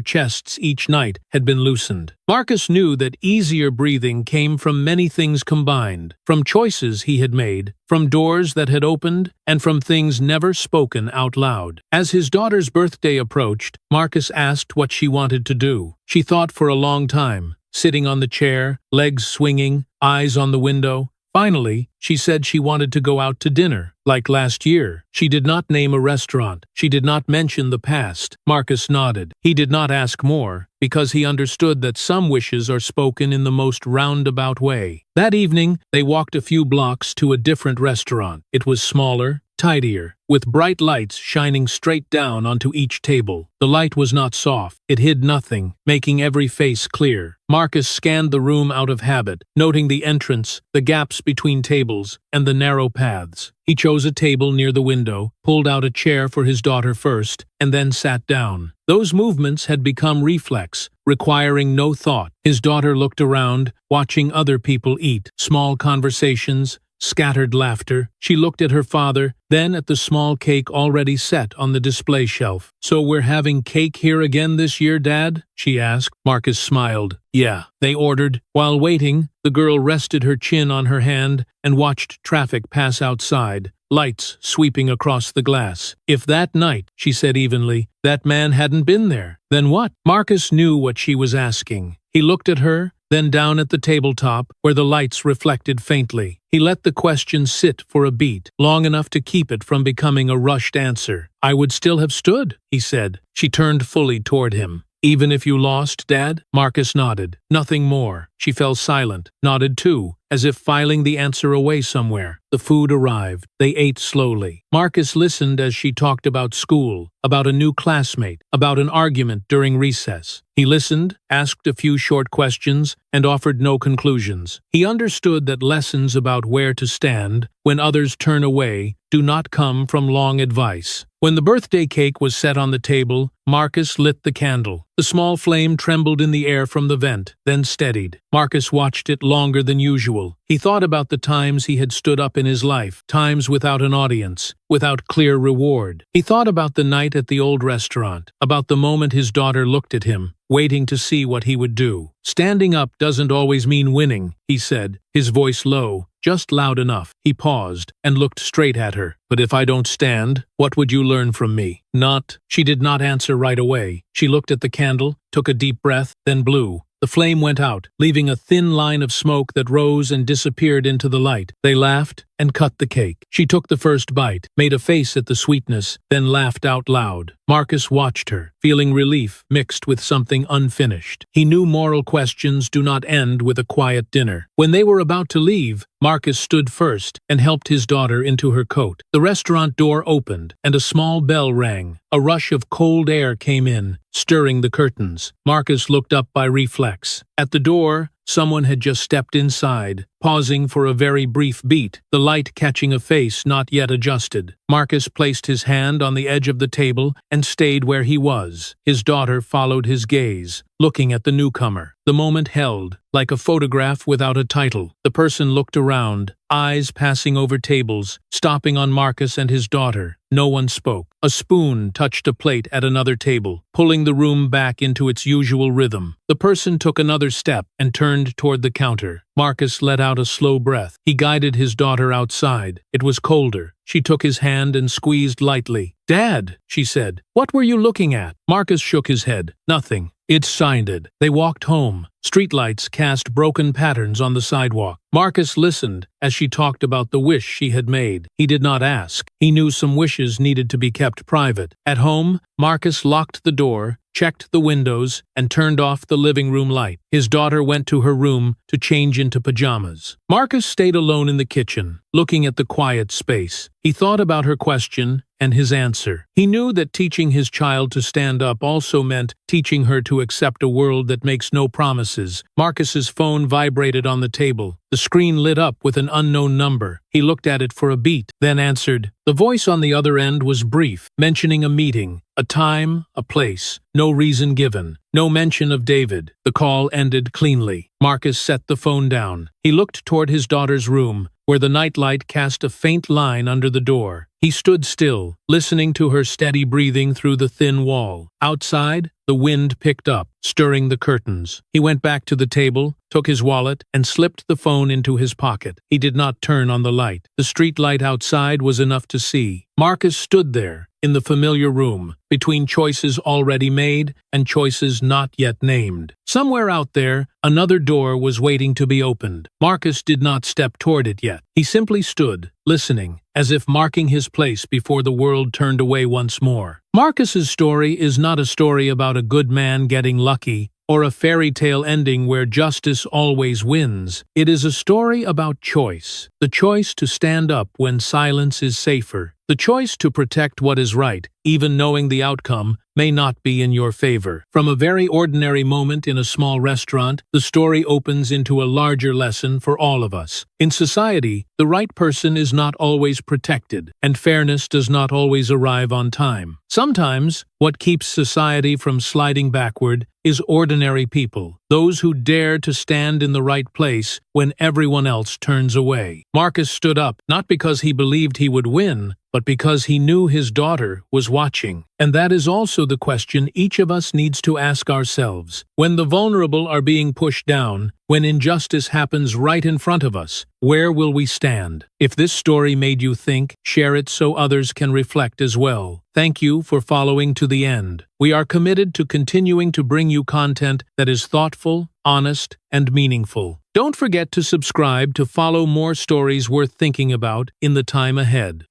S1: chests each night had been loosened. Marcus knew that easier breathing came from many things combined, from choices he had made, from doors that had opened, and from things never spoken out loud. As his daughter's birthday approached, Marcus asked what she wanted to do. She thought for a long time, sitting on the chair, legs swinging, eyes on the window. Finally, she said she wanted to go out to dinner, like last year. She did not name a restaurant. She did not mention the past. Marcus nodded. He did not ask more, because he understood that some wishes are spoken in the most roundabout way. That evening, they walked a few blocks to a different restaurant. It was smaller, tidier, with bright lights shining straight down onto each table. The light was not soft. It hid nothing, making every face clear. Marcus scanned the room out of habit, noting the entrance, the gaps between tables, and the narrow paths. He chose a table near the window, pulled out a chair for his daughter first, and then sat down. Those movements had become reflex, requiring no thought. His daughter looked around, watching other people eat. Small conversations, scattered laughter. She looked at her father, then at the small cake already set on the display shelf. "So we're having cake here again this year, Dad?" she asked. Marcus smiled. "Yeah," they ordered. While waiting, the girl rested her chin on her hand and watched traffic pass outside, lights sweeping across the glass. "If that night," she said evenly, "that man hadn't been there, then what?" Marcus knew what she was asking. He looked at her, then down at the tabletop, where the lights reflected faintly. He let the question sit for a beat, long enough to keep it from becoming a rushed answer. "I would still have stood," he said. She turned fully toward him. "Even if you lost, Dad?" Marcus nodded. Nothing more. She fell silent, nodded too, as if filing the answer away somewhere. The food arrived. They ate slowly. Marcus listened as she talked about school, about a new classmate, about an argument during recess. He listened, asked a few short questions, and offered no conclusions. He understood that lessons about where to stand, when others turn away, do not come from long advice. When the birthday cake was set on the table, Marcus lit the candle. The small flame trembled in the air from the vent, then steadied. Marcus watched it longer than usual. He thought about the times he had stood up in his life, times without an audience, without clear reward. He thought about the night at the old restaurant, about the moment his daughter looked at him, waiting to see what he would do. "Standing up doesn't always mean winning," he said, his voice low, just loud enough. He paused and looked straight at her. "But if I don't stand, what would you learn from me?" "Not." She did not answer right away. She looked at the candle, took a deep breath, then blew. The flame went out, leaving a thin line of smoke that rose and disappeared into the light. They laughed and cut the cake. She took the first bite, made a face at the sweetness, then laughed out loud. Marcus watched her, feeling relief mixed with something unfinished. He knew moral questions do not end with a quiet dinner. When they were about to leave, Marcus stood first and helped his daughter into her coat. The restaurant door opened, and a small bell rang. A rush of cold air came in, stirring the curtains. Marcus looked up by reflex. At the door, someone had just stepped inside, pausing for a very brief beat, the light catching a face not yet adjusted. Marcus placed his hand on the edge of the table and stayed where he was. His daughter followed his gaze, looking at the newcomer. The moment held, like a photograph without a title. The person looked around, eyes passing over tables, stopping on Marcus and his daughter. No one spoke. A spoon touched a plate at another table, pulling the room back into its usual rhythm. The person took another step and turned toward the counter. Marcus let out a slow breath. He guided his daughter outside. It was colder. She took his hand and squeezed lightly. "Dad," she said, "what were you looking at?" Marcus shook his head. "Nothing." It signed. They walked home. Streetlights cast broken patterns on the sidewalk. Marcus listened as she talked about the wish she had made. He did not ask. He knew some wishes needed to be kept private. At home, Marcus locked the door, checked the windows, and turned off the living room light. His daughter went to her room to change into pajamas. Marcus stayed alone in the kitchen, looking at the quiet space. He thought about her question and his answer. He knew that teaching his child to stand up also meant teaching her to accept a world that makes no promises. Marcus's phone vibrated on the table. The screen lit up with an unknown number. He looked at it for a beat, then answered. The voice on the other end was brief, mentioning a meeting, a time, a place, no reason given, no mention of David. The call ended cleanly. Marcus set the phone down. He looked toward his daughter's room, where the nightlight cast a faint line under the door. He stood still, listening to her steady breathing through the thin wall. Outside, the wind picked up, stirring the curtains. He went back to the table, took his wallet, and slipped the phone into his pocket. He did not turn on the light. The street light outside was enough to see. Marcus stood there, in the familiar room, between choices already made and choices not yet named. Somewhere out there, another door was waiting to be opened. Marcus did not step toward it yet. He simply stood, listening, as if marking his place before the world turned away once more. Marcus's story is not a story about a good man getting lucky or a fairy tale ending where justice always wins. It is a story about choice. The choice to stand up when silence is safer. The choice to protect what is right, even knowing the outcome may not be in your favor. From a very ordinary moment in a small restaurant, the story opens into a larger lesson for all of us. In society, the right person is not always protected, and fairness does not always arrive on time. Sometimes, what keeps society from sliding backward is ordinary people, those who dare to stand in the right place when everyone else turns away. Marcus stood up, not because he believed he would win, but because he knew his daughter was watching. And that is also the question each of us needs to ask ourselves. When the vulnerable are being pushed down, when injustice happens right in front of us, where will we stand? If this story made you think, share it so others can reflect as well. Thank you for following to the end. We are committed to continuing to bring you content that is thoughtful, honest, and meaningful. Don't forget to subscribe to follow more stories worth thinking about in the time ahead.